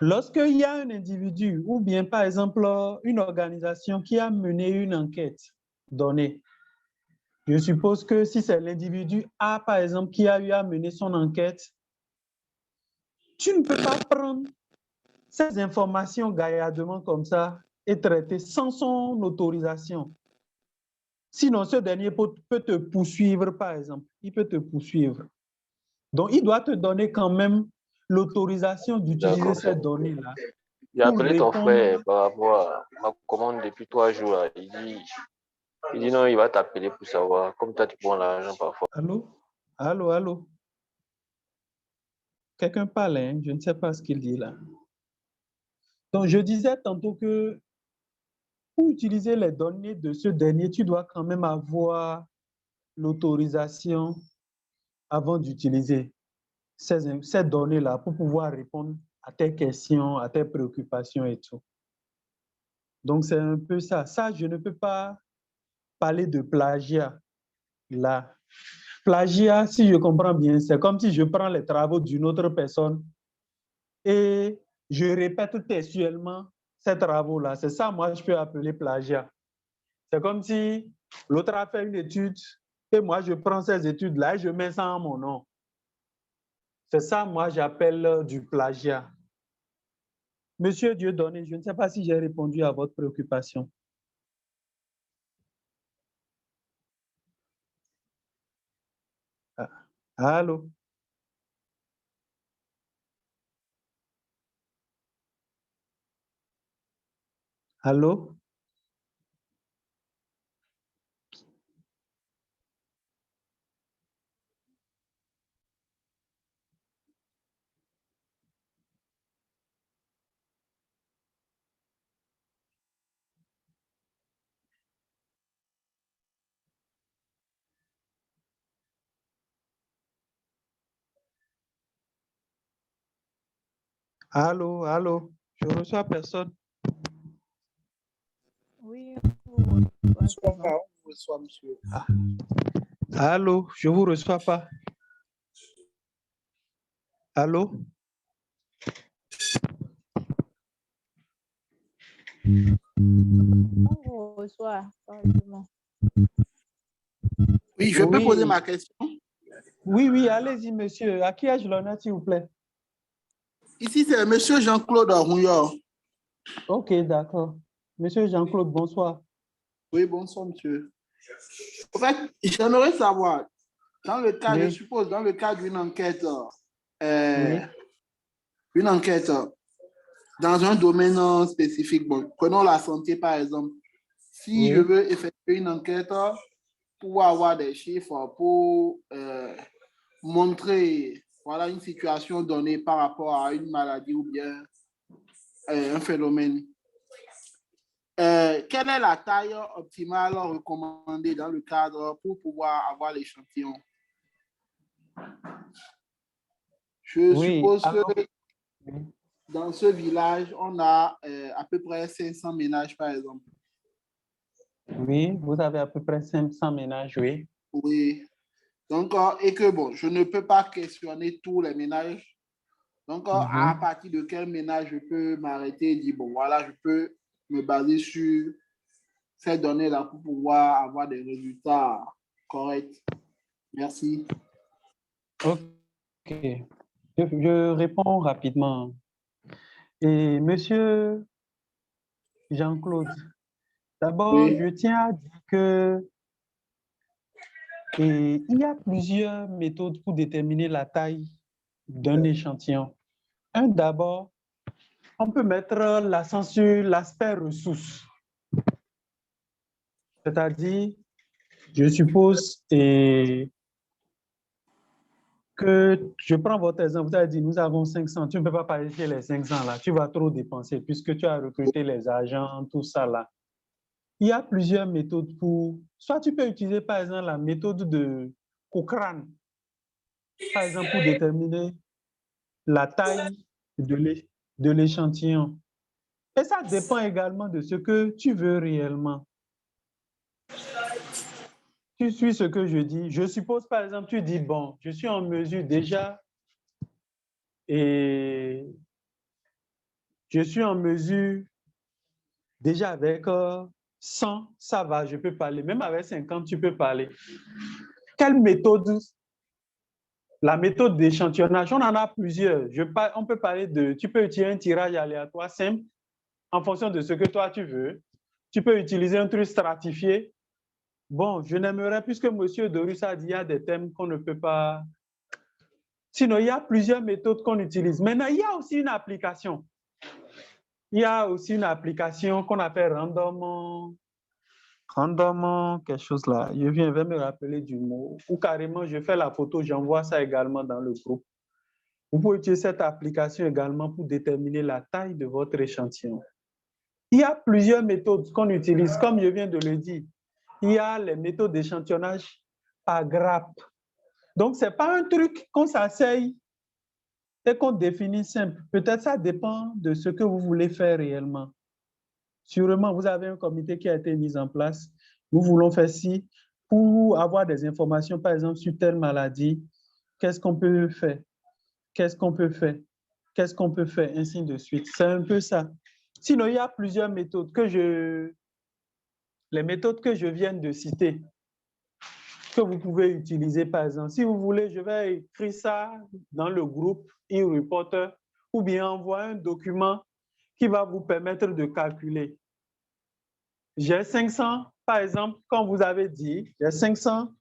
lorsqu'il y a un individu ou bien, par exemple, une organisation qui a mené une enquête donnée, je suppose que si c'est l'individu A, par exemple, qui a eu à mener son enquête, tu ne peux pas prendre ces informations gaillardement comme ça et traiter sans son autorisation. Sinon, ce dernier peut te poursuivre, par exemple. Il peut te poursuivre. Donc, il doit te donner quand même l'autorisation d'utiliser ces données-là. J'ai appelé ton frère par rapport à ma commande depuis 3 jours. Là. Il dit non, il va t'appeler pour savoir. Comme toi, tu prends l'argent parfois. Allô? Allô, allô? Quelqu'un parle, hein? Je ne sais pas ce qu'il dit là. Donc, je disais tantôt que pour utiliser les données de ce dernier, tu dois quand même avoir l'autorisation avant d'utiliser ces données-là pour pouvoir répondre à tes questions, à tes préoccupations et tout. Donc, c'est un peu ça. Ça, je ne peux pas parler de plagiat là. Plagiat, si je comprends bien, c'est comme si je prends les travaux d'une autre personne et je répète textuellement ces travaux-là. C'est ça, moi, je peux appeler plagiat. C'est comme si l'autre a fait une étude et moi, je prends ces études-là et je mets ça en mon nom. C'est ça, moi, j'appelle du plagiat. Monsieur Dieudonné, je ne sais pas si j'ai répondu à votre préoccupation. Allô? Allô? Allô, allô? Je ne reçois personne. Oui, On reçoit, monsieur. Ah. Allô, je ne vous reçois pas. Allô? on vous reçoit. Oui, je peux Oui. poser ma question. Oui, oui, allez-y, monsieur. À qui ai-je l'honneur, s'il vous plaît? Ici, c'est monsieur Jean-Claude Rouillard. Ok, d'accord. Monsieur Jean-Claude, bonsoir. Oui, bonsoir, monsieur. En fait, j'aimerais savoir, dans le cas, Oui. je suppose, dans le cas d'une enquête, Oui. une enquête dans un domaine spécifique, bon, prenons la santé, par exemple. Si Oui. je veux effectuer une enquête pour avoir des chiffres, pour montrer voilà, une situation donnée par rapport à une maladie ou bien un phénomène. Quelle est la taille optimale recommandée dans le cadre pour pouvoir avoir l'échantillon? Je Oui, suppose alors, que dans ce village, on a à peu près 500 ménages, par exemple. oui, vous avez à peu près 500 ménages, oui. Oui. Donc, et que bon, je ne peux pas questionner tous les ménages. Donc, à partir de quel ménage je peux m'arrêter et dire, bon, voilà, je peux me baser sur ces données-là pour pouvoir avoir des résultats corrects. Merci. Ok. Je réponds rapidement. Et monsieur Jean-Claude, d'abord, Oui. je tiens à dire que il y a plusieurs méthodes pour déterminer la taille d'un échantillon. Un, d'abord, on peut mettre l'accent sur l'aspect ressource. C'est-à-dire, je suppose que je prends votre exemple, vous avez dit nous avons 500, tu ne peux pas parler chez les 500 là, tu vas trop dépenser puisque tu as recruté les agents, tout ça là. Il y a plusieurs méthodes pour, soit tu peux utiliser par exemple la méthode de Cochrane, par exemple pour déterminer la taille de l'échantillon. Et ça dépend également de ce que tu veux réellement. Tu suis ce que je dis. Je suppose par exemple, tu dis, bon, je suis en mesure déjà et je suis en mesure déjà avec 100, ça va, je peux parler. Même avec 50, tu peux parler. Quelle méthode? La méthode d'échantillonnage, on en a plusieurs. On peut parler de, tu peux utiliser un tirage aléatoire simple en fonction de ce que toi tu veux. Tu peux utiliser un truc stratifié. Bon, je n'aimerais, puisque M. Dorus a dit qu'il y a des thèmes qu'on ne peut pas. Sinon, il y a plusieurs méthodes qu'on utilise. Maintenant, il y a aussi une application. Il y a aussi une application qu'on appelle random, quelque chose là. Je vais me rappeler du mot. Ou carrément, je fais la photo, j'envoie ça également dans le groupe. Vous pouvez utiliser cette application également pour déterminer la taille de votre échantillon. Il y a plusieurs méthodes qu'on utilise, comme je viens de le dire. Il y a les méthodes d'échantillonnage par grappe. Donc, ce n'est pas un truc qu'on s'asseye et qu'on définit simple. Peut-être ça dépend de ce que vous voulez faire réellement. Sûrement, vous avez un comité qui a été mis en place. Nous voulons faire ci pour avoir des informations, par exemple, sur telle maladie. Qu'est-ce qu'on peut faire? Qu'est-ce qu'on peut faire? qu'est-ce qu'on peut faire, ainsi de suite. C'est un peu ça. Sinon, il y a plusieurs méthodes les méthodes que je viens de citer, que vous pouvez utiliser, par exemple. Si vous voulez, je vais écrire ça dans le groupe e-reporter ou bien envoyer un document qui va vous permettre de calculer. J'ai 500, par exemple, comme vous avez dit, j'ai 500.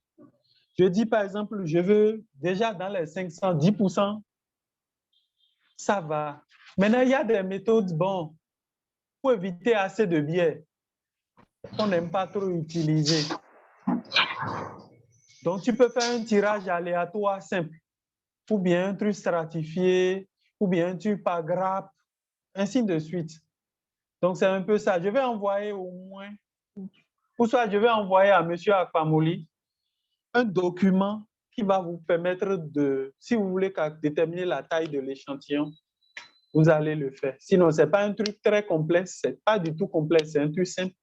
Je dis, par exemple, je veux déjà dans les 500, 10%, ça va. Maintenant, il y a des méthodes, bon, pour éviter assez de biais qu'on n'aime pas trop utiliser. Donc, tu peux faire un tirage aléatoire simple, ou bien un truc stratifié, ou bien un truc par grappe, ainsi de suite. Donc, c'est un peu ça. Je vais envoyer au moins, ou soit je vais envoyer à M. Akpamoli un document qui va vous permettre de, si vous voulez déterminer la taille de l'échantillon, vous allez le faire. Sinon, ce n'est pas un truc très complexe, ce n'est pas du tout complexe, c'est un truc simple.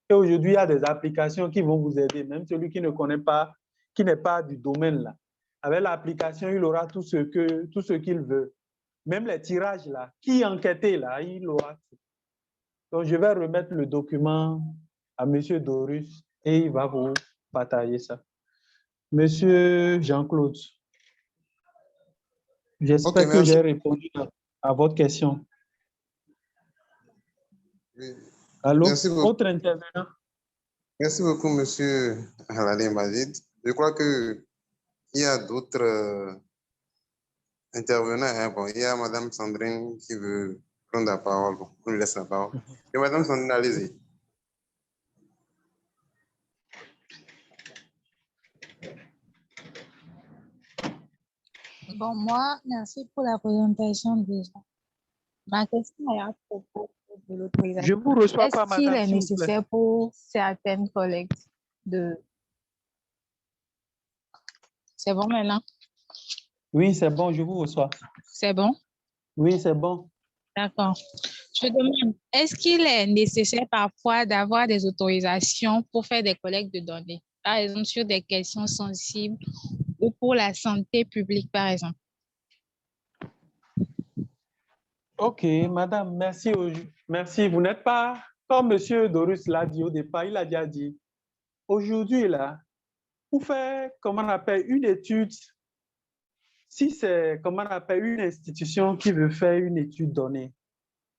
Et aujourd'hui, il y a des applications qui vont vous aider, même celui qui ne connaît pas, qui n'est pas du domaine là. Avec l'application, il aura tout ce qu'il veut. Même les tirages là, qui enquêtait là, il aura tout. Donc, je vais remettre le document à M. Dorus et il va vous partager ça. Monsieur Jean-Claude, j'espère que j'ai répondu à votre question. Oui. Allô? Merci beaucoup. Autre intervenant? Merci beaucoup, monsieur Halali Majid. Je crois qu'il y a d'autres intervenants. Hein. Bon, il y a madame Sandrine qui veut prendre la parole. Bon, on lui laisse la parole. Et madame Sandrine, allez-y. Bon, moi, merci pour la présentation déjà. Ma question est à propos de l'autorisation. Je vous reçois pas, madame. Est-ce qu'il est nécessaire pour certaines collectes de... C'est bon maintenant? Oui, c'est bon, je vous reçois. C'est bon? Oui, c'est bon. D'accord. Je demande, est-ce qu'il est nécessaire parfois d'avoir des autorisations pour faire des collectes de données, par exemple sur des questions sensibles ou pour la santé publique, par exemple? OK, madame, merci. Merci. Vous n'êtes pas, comme monsieur Dorus l'a dit au départ, il a déjà dit, aujourd'hui, là, pour faire, comment on appelle, une étude, si c'est, comment on appelle, une institution qui veut faire une étude donnée,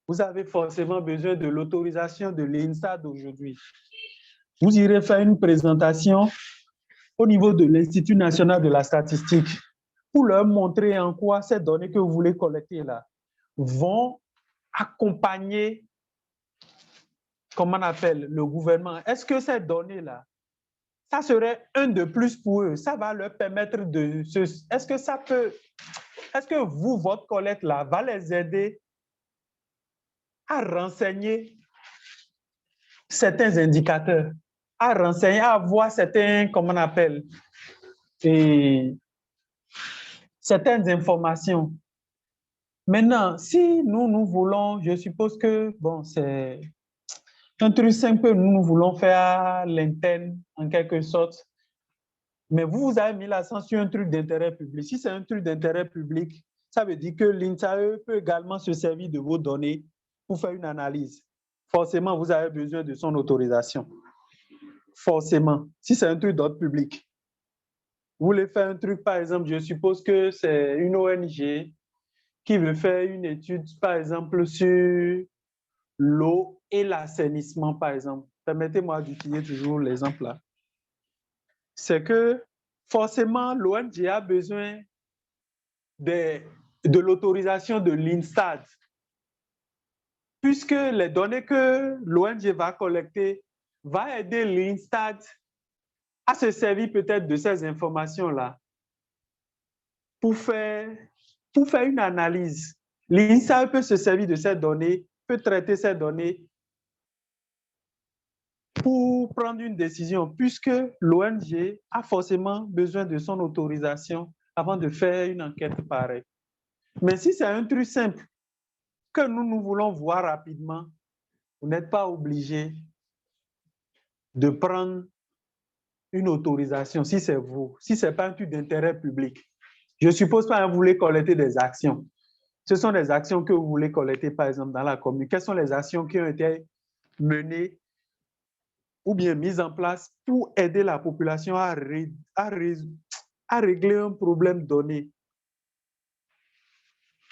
vous avez forcément besoin de l'autorisation de l'INSTAD aujourd'hui. Vous irez faire une présentation au niveau de l'Institut national de la statistique pour leur montrer en quoi ces données que vous voulez collecter là vont accompagner, comment on appelle, le gouvernement. Est-ce que ces données-là, ça serait un de plus pour eux? Ça va leur permettre de... Est-ce que ça peut... Est-ce que vous, votre collecte-là, va les aider à renseigner certains indicateurs, à renseigner, à voir certains, comment on appelle, et certaines informations. Maintenant, si nous voulons, je suppose que, bon, c'est un truc simple que nous voulons faire à l'interne, en quelque sorte, mais vous avez mis l'accent sur un truc d'intérêt public. Si c'est un truc d'intérêt public, ça veut dire que l'INSAE peut également se servir de vos données pour faire une analyse. Forcément, vous avez besoin de son autorisation. Forcément, si c'est un truc d'ordre public. Vous voulez faire un truc, par exemple, je suppose que c'est une ONG qui veut faire une étude, par exemple, sur l'eau et l'assainissement, par exemple. Permettez-moi d'utiliser toujours l'exemple là. C'est que forcément, l'ONG a besoin de l'autorisation de l'INSTAD, puisque les données que l'ONG va collecter vont aider l'INSTAD à se servir peut-être de ces informations-là pour faire une analyse. L'INSTAD peut se servir de ces données, peut traiter ces données pour prendre une décision, puisque l'ONG a forcément besoin de son autorisation avant de faire une enquête pareille. Mais si c'est un truc simple que nous voulons voir rapidement, vous n'êtes pas obligé de prendre une autorisation si c'est vous, si ce n'est pas un truc d'intérêt public. Je suppose pas que vous voulez collecter des actions. Ce sont les actions que vous voulez collecter, par exemple, dans la commune. Quelles sont les actions qui ont été menées ou bien mises en place pour aider la population à régler un problème donné?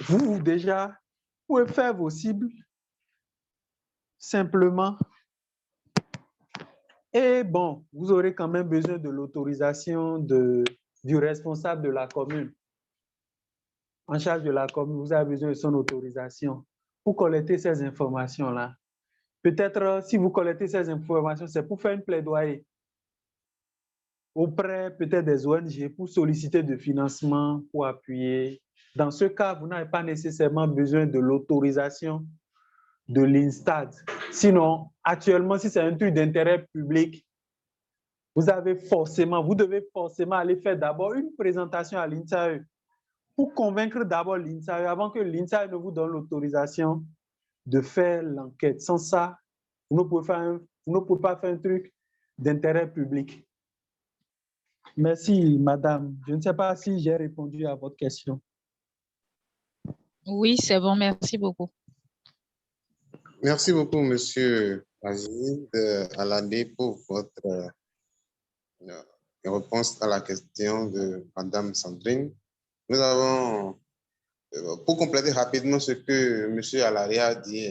Vous, déjà, pouvez faire vos cibles simplement. Et bon, vous aurez quand même besoin de l'autorisation du responsable de la commune. En charge de la commune, vous avez besoin de son autorisation pour collecter ces informations-là. Peut-être, si vous collectez ces informations, c'est pour faire une plaidoyer auprès peut-être des ONG pour solliciter de financement, pour appuyer. Dans ce cas, vous n'avez pas nécessairement besoin de l'autorisation de l'INSTAD. Sinon, actuellement, si c'est un truc d'intérêt public, vous devez forcément aller faire d'abord une présentation à l'INSAE pour convaincre d'abord l'INSAE avant que l'INSAE ne vous donne l'autorisation de faire l'enquête. Sans ça, vous ne pouvez pas faire un truc d'intérêt public. Merci, madame. Je ne sais pas si j'ai répondu à votre question. Oui, c'est bon. Merci beaucoup. Merci beaucoup, monsieur Aziz Alade, pour votre réponse à la question de madame Sandrine. Nous avons, pour compléter rapidement ce que monsieur Alade a dit,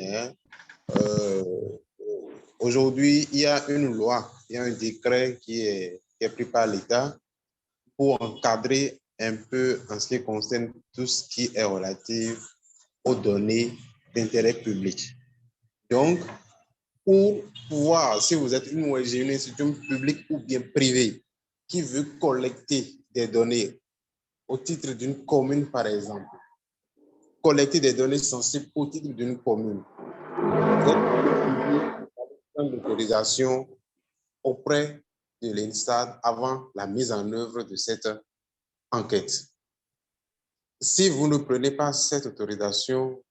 aujourd'hui, il y a une loi, il y a un décret qui est pris par l'État pour encadrer un peu en ce qui concerne tout ce qui est relatif aux données d'intérêt public. Donc, pour pouvoir, si vous êtes une ONG, une institution publique ou bien privée qui veut collecter des données au titre d'une commune, par exemple, collecter des données sensibles au titre d'une commune, vous êtes l'autorisation auprès de l'INSTAD avant la mise en œuvre de cette enquête. Si vous ne prenez pas cette autorisation,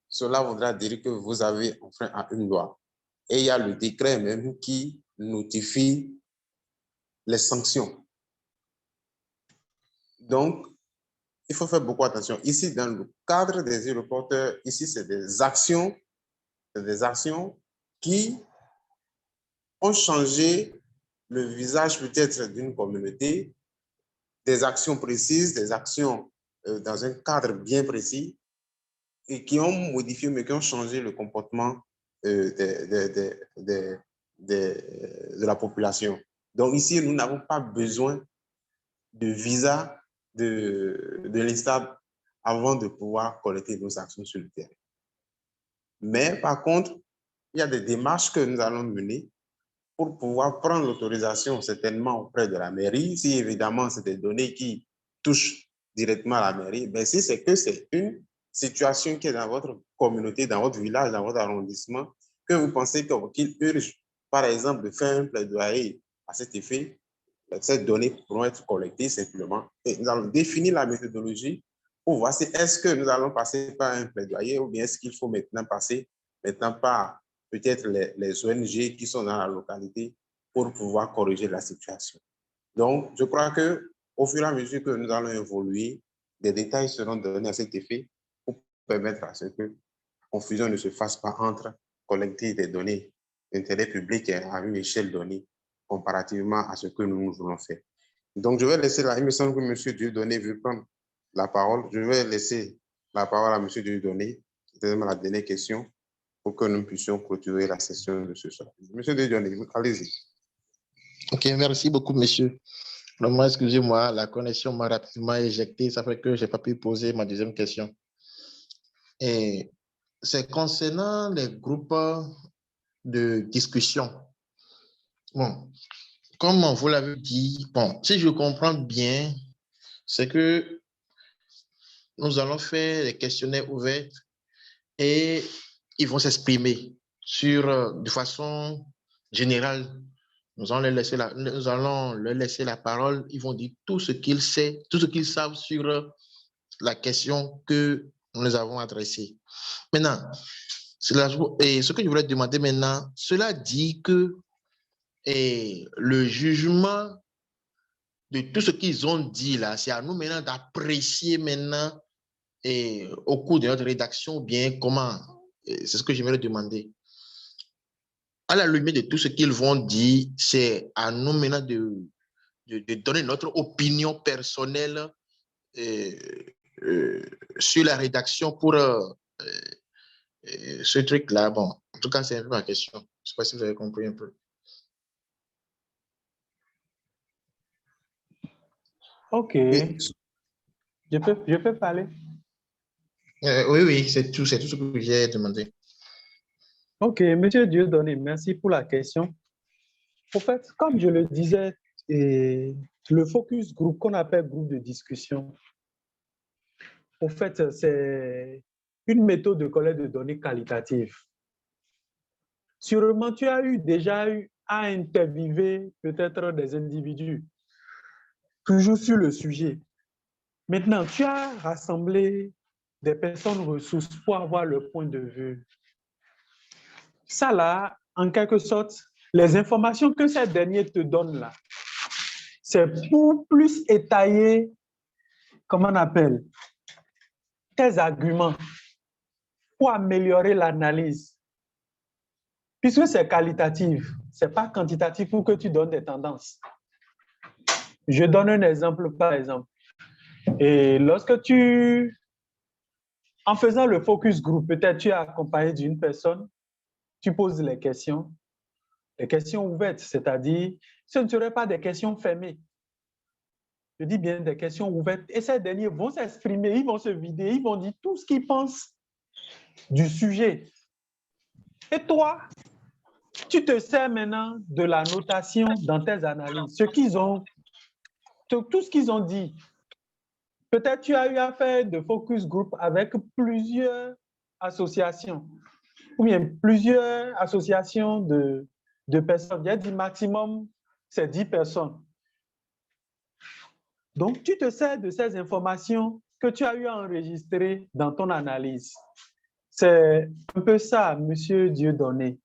cela voudra dire que vous avez enfreint à une loi. Et il y a le décret même qui notifie les sanctions. Donc, il faut faire beaucoup attention. Ici, dans le cadre des e-reporters, ici, c'est des actions qui ont changé le visage peut-être d'une communauté, des actions précises, des actions dans un cadre bien précis et qui ont modifié, mais qui ont changé le comportement de la population. Donc ici, nous n'avons pas besoin de visa de l'INSTAD avant de pouvoir collecter nos actions sur le terrain. Mais par contre, il y a des démarches que nous allons mener pour pouvoir prendre l'autorisation certainement auprès de la mairie. Si évidemment c'est des données qui touchent directement à la mairie, ben si c'est que c'est une situation qui est dans votre communauté, dans votre village, dans votre arrondissement, que vous pensez qu'il urge, par exemple, de faire un plaidoyer à cet effet, ces données pourront être collectées simplement. Et nous allons définir la méthodologie pour voir si est-ce que nous allons passer par un plaidoyer ou bien est-ce qu'il faut maintenant passer par peut-être les ONG qui sont dans la localité pour pouvoir corriger la situation. Donc, je crois qu'au fur et à mesure que nous allons évoluer, des détails seront donnés à cet effet pour permettre à ce que confusion ne se fasse pas entre collecter des données d'intérêt public à une échelle donnée comparativement à ce que nous voulons faire. Donc, je vais laisser là, il me semble que M. Dieudonné veut prendre la parole. Je vais laisser la parole à M. Dieudonné, c'est la dernière question, pour que nous puissions clôturer la session de ce soir. Monsieur Dieudonné, allez-y. Ok, merci beaucoup, monsieur. Vraiment, excusez-moi, la connexion m'a rapidement éjecté, ça fait que je n'ai pas pu poser ma deuxième question. Et c'est concernant les groupes de discussion. Bon, comme vous l'avez dit, bon, si je comprends bien, c'est que nous allons faire des questionnaires ouverts et ils vont s'exprimer de façon générale. Nous allons leur laisser la parole. Ils vont dire tout ce qu'ils savent sur la question que nous les avons adressée. Maintenant, ce que je voulais demander maintenant, cela dit que le jugement de tout ce qu'ils ont dit là, c'est à nous maintenant d'apprécier maintenant et au cours de notre rédaction, ou bien comment? C'est ce que j'aimerais demander. À la lumière de tout ce qu'ils vont dire, c'est à nous maintenant de donner notre opinion personnelle sur la rédaction pour ce truc-là. Bon, en tout cas, c'est un peu ma question. Je ne sais pas si vous avez compris un peu. OK. Je peux parler? Oui, c'est tout ce que j'ai demandé. OK, Monsieur Dieudonné, merci pour la question. En fait, comme je le disais, le focus group qu'on appelle groupe de discussion, en fait, c'est une méthode de collecte de données qualitatives. Sûrement, tu as déjà eu à interviewer peut-être des individus, toujours sur le sujet. Maintenant, tu as rassemblé des personnes ressources pour avoir le point de vue. Ça là, en quelque sorte, les informations que ces derniers te donnent là, c'est pour plus étayer, comment on appelle, tes arguments, pour améliorer l'analyse. Puisque c'est qualitatif, ce n'est pas quantitatif pour que tu donnes des tendances. Je donne un exemple, par exemple. Et lorsque en faisant le focus group, peut-être tu es accompagné d'une personne, tu poses les questions ouvertes, c'est-à-dire, ce ne seraient pas des questions fermées. Je dis bien des questions ouvertes. Et ces derniers vont s'exprimer, ils vont se vider, ils vont dire tout ce qu'ils pensent du sujet. Et toi, tu te sers maintenant de la notation dans tes analyses, tout ce qu'ils ont dit. Peut-être tu as eu à faire de focus group avec plusieurs associations, ou bien plusieurs associations de personnes. Il y a dit maximum, c'est 10 personnes. Donc, tu te sers de ces informations que tu as eu à enregistrer dans ton analyse. C'est un peu ça, Monsieur Dieudonné.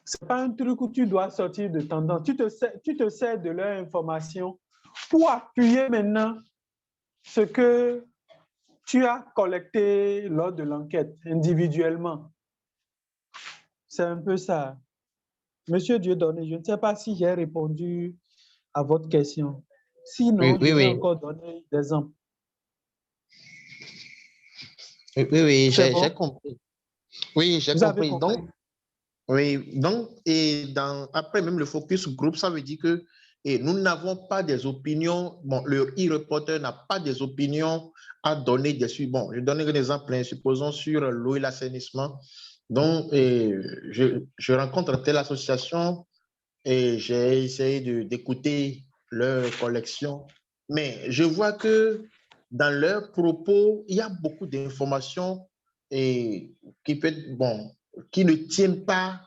Ce n'est pas un truc où tu dois sortir de tendance. Tu te sers de leur information pour appuyer maintenant ce que tu as collecté lors de l'enquête individuellement. C'est un peu ça. Monsieur Dieudonné, je ne sais pas si j'ai répondu à votre question. Sinon, je vais encore donner des exemples. Oui, j'ai compris. Oui, j'ai compris. Donc, après même le focus group, ça veut dire que nous n'avons pas des opinions. Bon, le e-reporter n'a pas des opinions à donner dessus. Bon, je donne un exemple, supposons sur l'eau et l'assainissement. Donc, je rencontre telle association et j'ai essayé d'écouter leur collection. Mais je vois que dans leurs propos, il y a beaucoup d'informations qui ne tiennent pas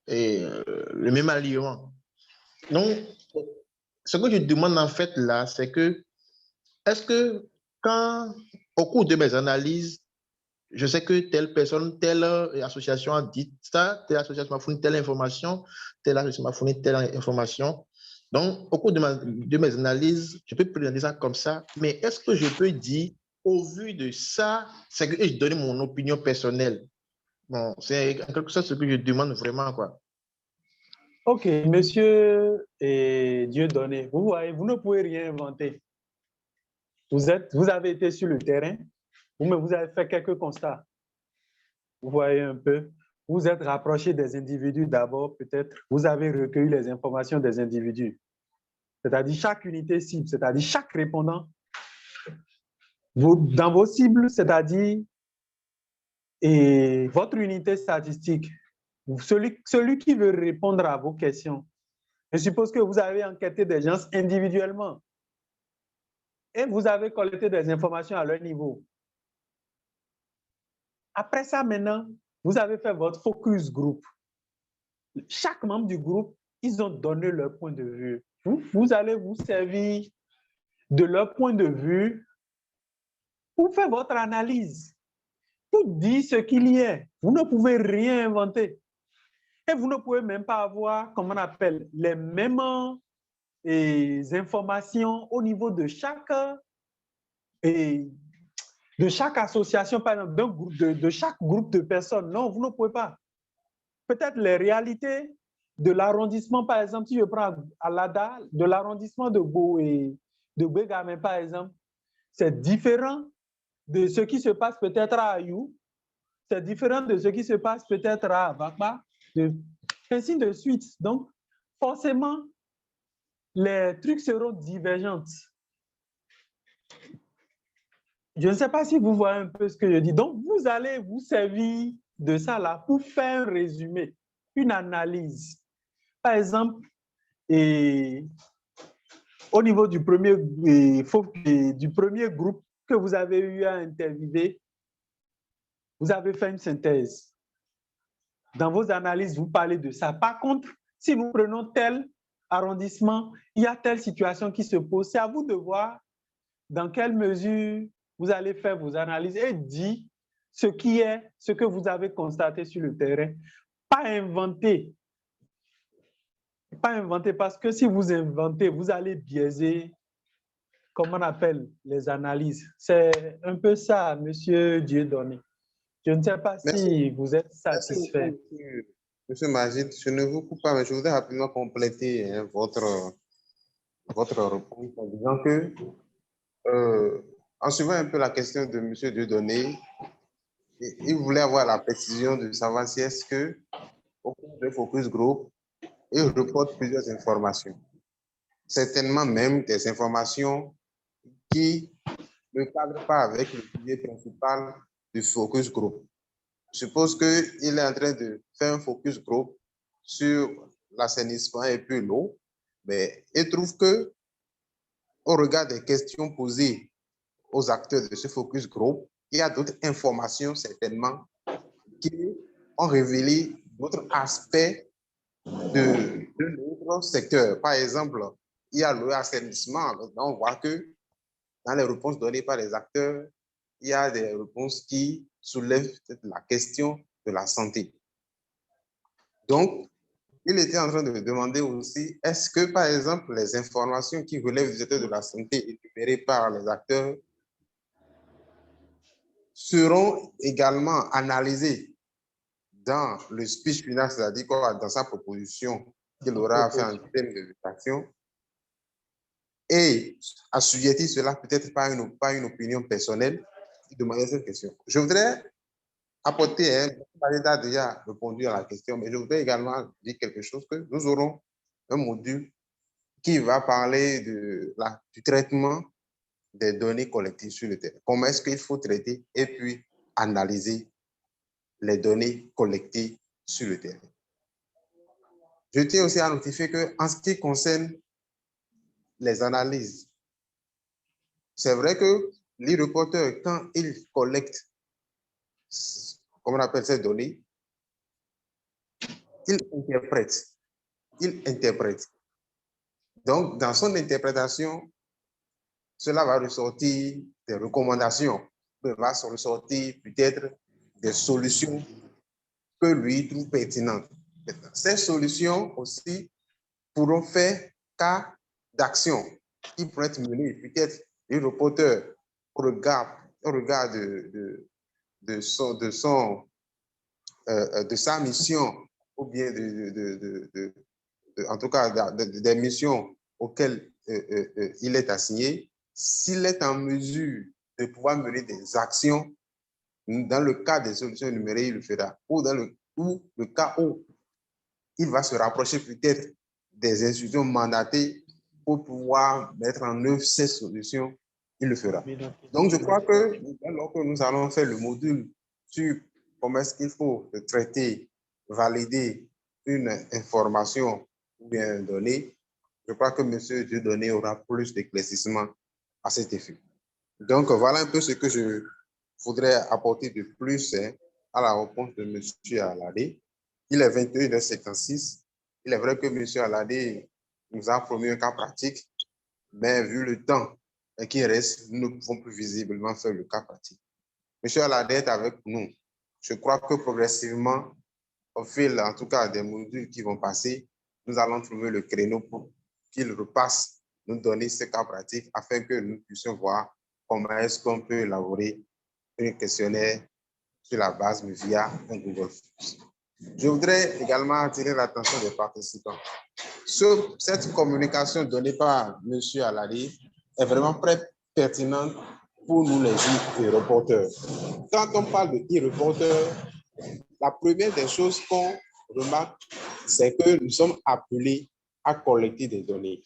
le même alliement. Donc, ce que je demande en fait là, c'est que, est-ce que au cours de mes analyses, je sais que telle personne, telle association a dit ça, telle association m'a fourni telle information, telle association m'a fourni telle information. Donc, au cours de mes analyses, je peux présenter ça comme ça, mais est-ce que je peux dire, au vu de ça, c'est que je donne mon opinion personnelle? Bon, c'est en quelque sorte ce que je demande vraiment, quoi. OK, monsieur Dieudonné, vous voyez, vous ne pouvez rien inventer. Vous avez été sur le terrain, vous avez fait quelques constats. Vous voyez un peu, vous êtes rapproché des individus d'abord, peut-être, vous avez recueilli les informations des individus. C'est-à-dire chaque unité cible, c'est-à-dire chaque répondant, dans vos cibles, c'est-à-dire votre unité statistique, celui qui veut répondre à vos questions. Je suppose que vous avez enquêté des gens individuellement et vous avez collecté des informations à leur niveau. Après ça, maintenant, vous avez fait votre focus group. Chaque membre du groupe, ils ont donné leur point de vue. Vous allez vous servir de leur point de vue pour faire votre analyse, pour dire ce qu'il y a. Vous ne pouvez rien inventer. Et vous ne pouvez même pas avoir, comment on appelle, les mêmes informations au niveau de chaque de chaque association, par exemple, d'un groupe de chaque groupe de personnes. Non, vous ne pouvez pas. Peut-être les réalités de l'arrondissement, par exemple, si je prends Alada, de l'arrondissement de Beau et de Bégamé, par exemple, c'est différent de ce qui se passe peut-être à Ayou, c'est différent de ce qui se passe peut-être à Bakba, ainsi de suite. Donc, forcément, les trucs seront divergents. Je ne sais pas si vous voyez un peu ce que je dis. Donc, vous allez vous servir de ça là pour faire un résumé, une analyse. Par exemple, au niveau du premier groupe que vous avez eu à interviewer, vous avez fait une synthèse. Dans vos analyses, vous parlez de ça. Par contre, si vous prenez tel arrondissement, il y a telle situation qui se pose. C'est à vous de voir dans quelle mesure vous allez faire vos analyses et dire ce que vous avez constaté sur le terrain. Pas inventer. Pas inventer, parce que si vous inventez, vous allez biaiser, comment on appelle, les analyses. C'est un peu ça, Monsieur Dieudonné. Je ne sais pas si vous êtes satisfait. Monsieur Majid, je ne vous coupe pas, mais je voudrais rapidement compléter votre réponse en disant que, en suivant un peu la question de Monsieur Dieudonné, il voulait avoir la précision de savoir si est-ce que, au cours de focus group, il reporte plusieurs informations. Certainement même des informations qui ne cadrent pas avec le sujet principal du focus group. Je suppose qu'il est en train de faire un focus group sur l'assainissement et puis l'eau, mais il trouve que, au regard des questions posées aux acteurs de ce focus group, il y a d'autres informations certainement qui ont révélé d'autres aspects de notre secteur. Par exemple, il y a l'assainissement. On voit que dans les réponses données par les acteurs, il y a des réponses qui soulèvent la question de la santé. Donc, il était en train de me demander aussi, est-ce que, par exemple, les informations qui relèvent du secteur de la santé énumérées par les acteurs seront également analysées dans le speech final, c'est-à-dire dans sa proposition qu'il aura fait en termes de votation, et assujettir cela peut-être pas une opinion personnelle, il demandait cette question. Je voudrais apporter, Valérie a déjà répondu à la question, mais je voudrais également dire quelque chose, que nous aurons un module qui va parler du traitement des données collectives sur le terrain. Comment est-ce qu'il faut traiter et puis analyser les données collectées sur le terrain. Je tiens aussi à notifier qu'en ce qui concerne les analyses, c'est vrai que les reporters, quand ils collectent, comment on appelle ces données, ils interprètent. Donc, dans son interprétation, cela va ressortir des recommandations, va ressortir peut-être des solutions que lui trouve pertinentes. Ces solutions aussi pourront faire cas d'action qui pourraient être menées. Peut-être les reporters au regard de sa mission, ou bien en tout cas des missions auxquelles il est assigné, s'il est en mesure de pouvoir mener des actions, dans le cas des solutions énumérées, il le fera. Ou dans le cas où il va se rapprocher peut-être des institutions mandatées pour pouvoir mettre en œuvre ces solutions, il le fera. Donc, je crois que lorsque nous allons faire le module sur comment est-ce qu'il faut traiter, valider une information ou bien une donnée, je crois que M. Dieudonné aura plus d'éclaircissement à cet effet. Donc, voilà un peu ce que je voudrais apporter de plus à la réponse de M. Aladé. Il est 21h56. Il est vrai que M. Aladé nous a promis un cas pratique, mais vu le temps qui reste, nous ne pouvons plus visiblement faire le cas pratique. M. Aladé est avec nous. Je crois que progressivement, au fil, en tout cas, des modules qui vont passer, nous allons trouver le créneau pour qu'il repasse, nous donner ce cas pratique afin que nous puissions voir comment est-ce qu'on peut élaborer un questionnaire sur la base, mais via un Google Forms. Je voudrais également attirer l'attention des participants. Cette communication donnée par M. Alade est vraiment très pertinente pour nous les e-reporters. Quand on parle de e-reporters, la première des choses qu'on remarque, c'est que nous sommes appelés à collecter des données.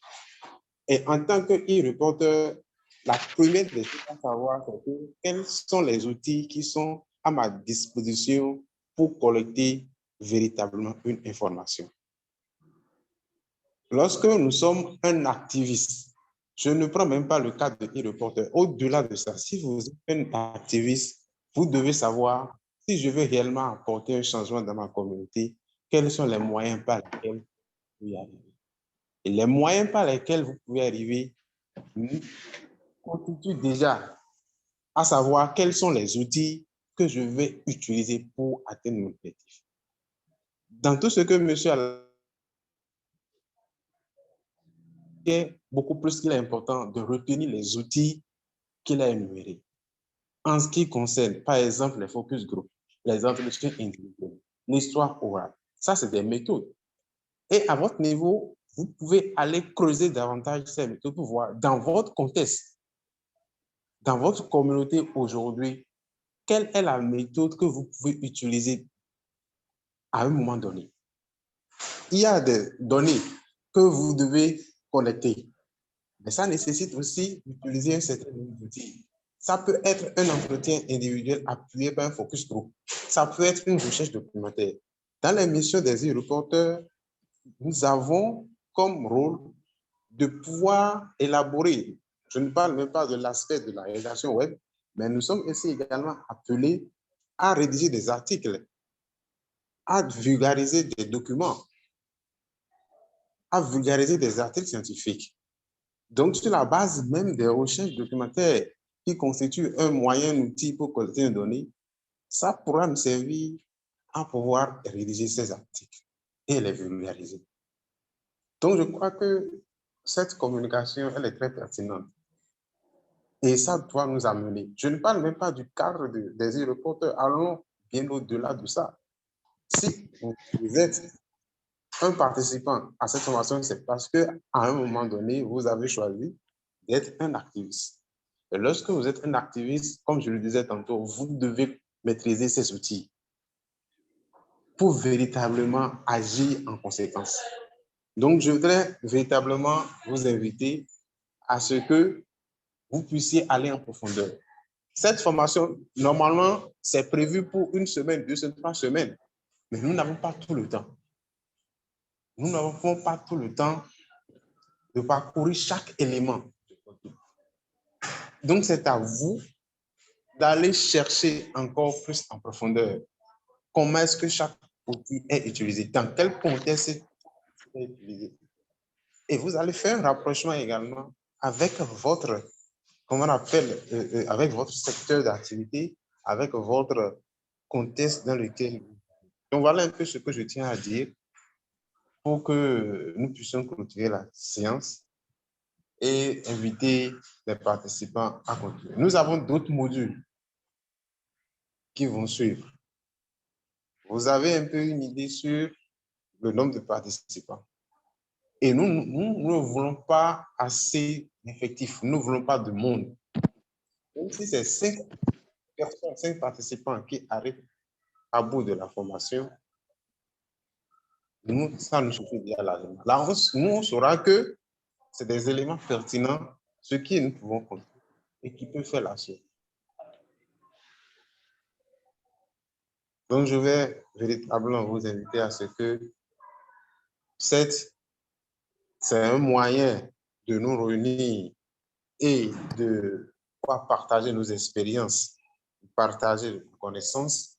Et en tant que e-reporter, la première des choses à savoir, c'est quels sont les outils qui sont à ma disposition pour collecter véritablement une information. Lorsque nous sommes un activiste, je ne prends même pas le cas de e-reporter. Au-delà de ça, si vous êtes un activiste, vous devez savoir si je veux réellement apporter un changement dans ma communauté, quels sont les moyens par lesquels vous pouvez y arriver. Et les moyens par lesquels vous pouvez arriver constituent déjà à savoir quels sont les outils que je vais utiliser pour atteindre mon objectif. Dans tout ce que M. Alade est beaucoup plus qu'il est important de retenir les outils qu'il a énumérés. En ce qui concerne, par exemple, les focus group, les entretiens individuels, l'histoire orale, ça, c'est des méthodes. Et à votre niveau, vous pouvez aller creuser davantage ces méthodes pour voir dans votre contexte, dans votre communauté aujourd'hui, quelle est la méthode que vous pouvez utiliser à un moment donné. Il y a des données que vous devez collecter, mais ça nécessite aussi d'utiliser un certain nombre d'outils. Ça peut être un entretien individuel appuyé par un focus group. Ça peut être une recherche documentaire. Dans les missions des e-reporters, nous avons comme rôle de pouvoir élaborer. Je ne parle même pas de l'aspect de la rédaction web, mais nous sommes aussi également appelés à rédiger des articles, à vulgariser des documents, à vulgariser des articles scientifiques. Donc, sur la base même des recherches documentaires qui constituent un moyen, un outil pour collecter une donnée, ça pourra me servir à pouvoir rédiger ces articles et les vulgariser. Donc, je crois que cette communication, elle est très pertinente. Et ça doit nous amener. Je ne parle même pas du cadre des e-reporters. Allons bien au-delà de ça. Si vous êtes un participant à cette formation, c'est parce qu'à un moment donné, vous avez choisi d'être un activiste. Et lorsque vous êtes un activiste, comme je le disais tantôt, vous devez maîtriser ces outils pour véritablement agir en conséquence. Donc, je voudrais véritablement vous inviter à ce que vous puissiez aller en profondeur. Cette formation, normalement, c'est prévu pour 1 semaine, 2 semaines, 3 semaines, mais nous n'avons pas tout le temps. Nous n'avons pas tout le temps de parcourir chaque élément. Donc, c'est à vous d'aller chercher encore plus en profondeur comment est-ce que chaque outil est utilisé, dans quel contexte est utilisé. Et vous allez faire un rapprochement également avec votre, comment on appelle, avec votre secteur d'activité, avec votre contexte dans lequel. Donc, voilà un peu ce que je tiens à dire pour que nous puissions clôturer la séance et inviter les participants à continuer. Nous avons d'autres modules qui vont suivre. Vous avez un peu une idée sur le nombre de participants. Et nous ne voulons pas assez d'effectifs, nous ne voulons pas de monde. Même si c'est 5 personnes, 5 participants qui arrivent à bout de la formation, nous, ça nous suffit déjà largement. Là, nous, on saura que c'est des éléments pertinents, ce qui nous pouvons compter et qui peut faire la suite. Donc, je vais véritablement vous inviter à ce que c'est un moyen de nous réunir et de pouvoir partager nos expériences, partager nos connaissances,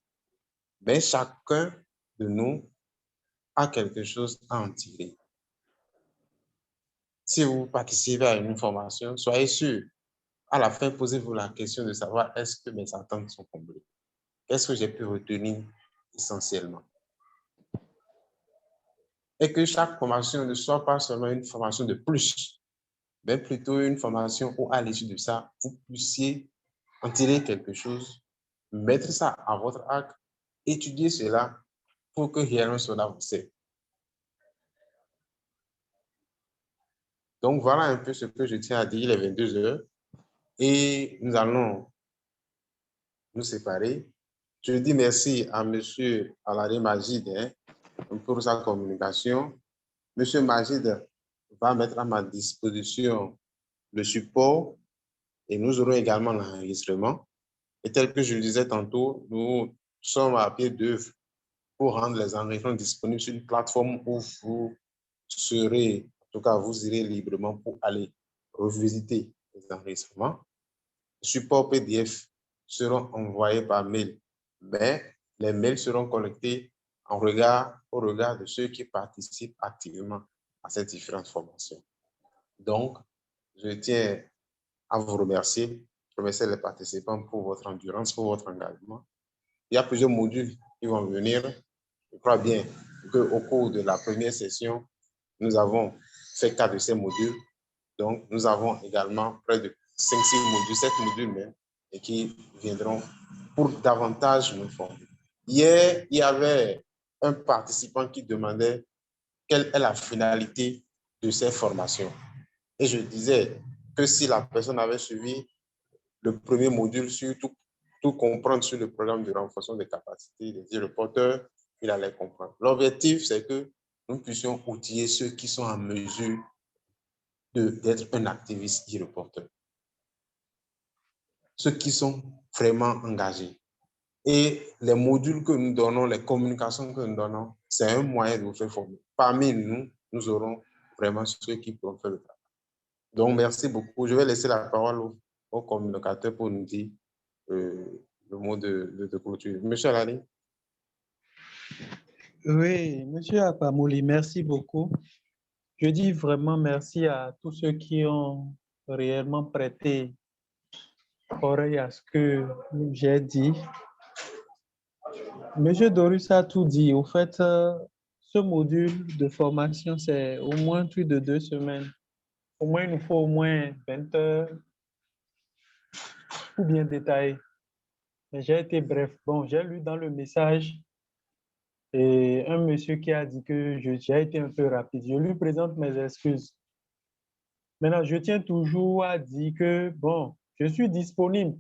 mais chacun de nous a quelque chose à en tirer. Si vous participez à une formation, soyez sûr, à la fin, posez-vous la question de savoir est-ce que mes attentes sont comblées? Qu'est-ce que j'ai pu retenir essentiellement? Et que chaque formation ne soit pas seulement une formation de plus, mais plutôt une formation où, à l'issue de ça, vous puissiez en tirer quelque chose mettre ça à votre acte, étudier cela pour que réellement cela vous serve. Donc, voilà un peu ce que je tiens à dire. Il est 22 heures et nous allons nous séparer. Je dis merci à M. Alade Majid pour sa communication. M. Majid va mettre à ma disposition le support et nous aurons également l'enregistrement. Et tel que je le disais tantôt, nous sommes à pied d'œuvre pour rendre les enregistrements disponibles sur une plateforme où vous serez, en tout cas, vous irez librement pour aller revisiter les enregistrements. Les supports PDF seront envoyés par mail, mais les mails seront collectés au regard de ceux qui participent activement à ces différentes formations. Donc, je tiens à vous remercier les participants pour votre endurance, pour votre engagement. Il y a plusieurs modules qui vont venir. Je crois bien qu'au cours de la première session, nous avons fait 4 de ces modules. Donc, nous avons également près de 5-6 modules, 7 modules même, et qui viendront pour davantage nous former. Hier, il y avait un participant qui demandait quelle est la finalité de ces formations. Et je disais que si la personne avait suivi le premier module sur tout comprendre sur le programme de renforcement des capacités des e-reporters, il allait comprendre. L'objectif, c'est que nous puissions outiller ceux qui sont en mesure d'être un activiste e-reporter. Ceux qui sont vraiment engagés. Et les modules que nous donnons, les communications que nous donnons, c'est un moyen de vous faire former. Parmi nous, nous aurons vraiment ceux qui pourront faire le travail. Donc, merci beaucoup. Je vais laisser la parole au communicateur pour nous dire le mot de clôture. Monsieur Alade. Oui, Monsieur Apamouli, merci beaucoup. Je dis vraiment merci à tous ceux qui ont réellement prêté oreille à ce que j'ai dit. Monsieur Dorus a tout dit. Au fait, ce module de formation, c'est au moins plus de 2 semaines. Au moins, il nous faut au moins 20 heures pour bien détailler. Mais j'ai été bref. Bon, j'ai lu dans le message et un monsieur qui a dit que j'ai été un peu rapide. Je lui présente mes excuses. Maintenant, je tiens toujours à dire que, bon, je suis disponible.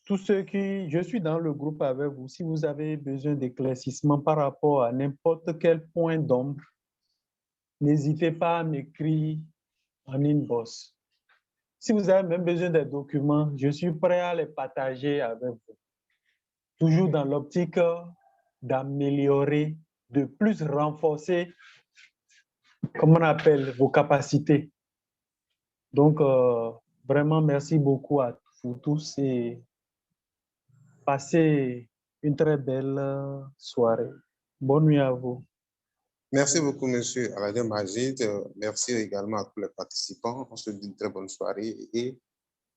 Tous ceux qui, je suis dans le groupe avec vous. Si vous avez besoin d'éclaircissement par rapport à n'importe quel point d'ombre, n'hésitez pas à m'écrire en inbox. Si vous avez même besoin des documents, je suis prêt à les partager avec vous. Toujours dans l'optique d'améliorer, de plus renforcer, comment on appelle, vos capacités. Donc, vraiment, merci beaucoup à vous tous et passez une très belle soirée. Bonne nuit à vous. Merci beaucoup, monsieur Alade Majid. Merci également à tous les participants. On se dit une très bonne soirée et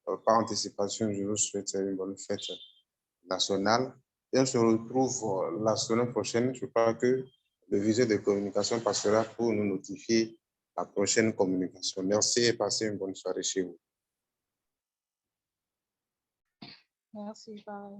par anticipation, je vous souhaite une bonne fête nationale. Et on se retrouve la semaine prochaine. Je crois que le viseur de communication passera pour nous notifier la prochaine communication. Merci et passez une bonne soirée chez vous. Merci, pareil.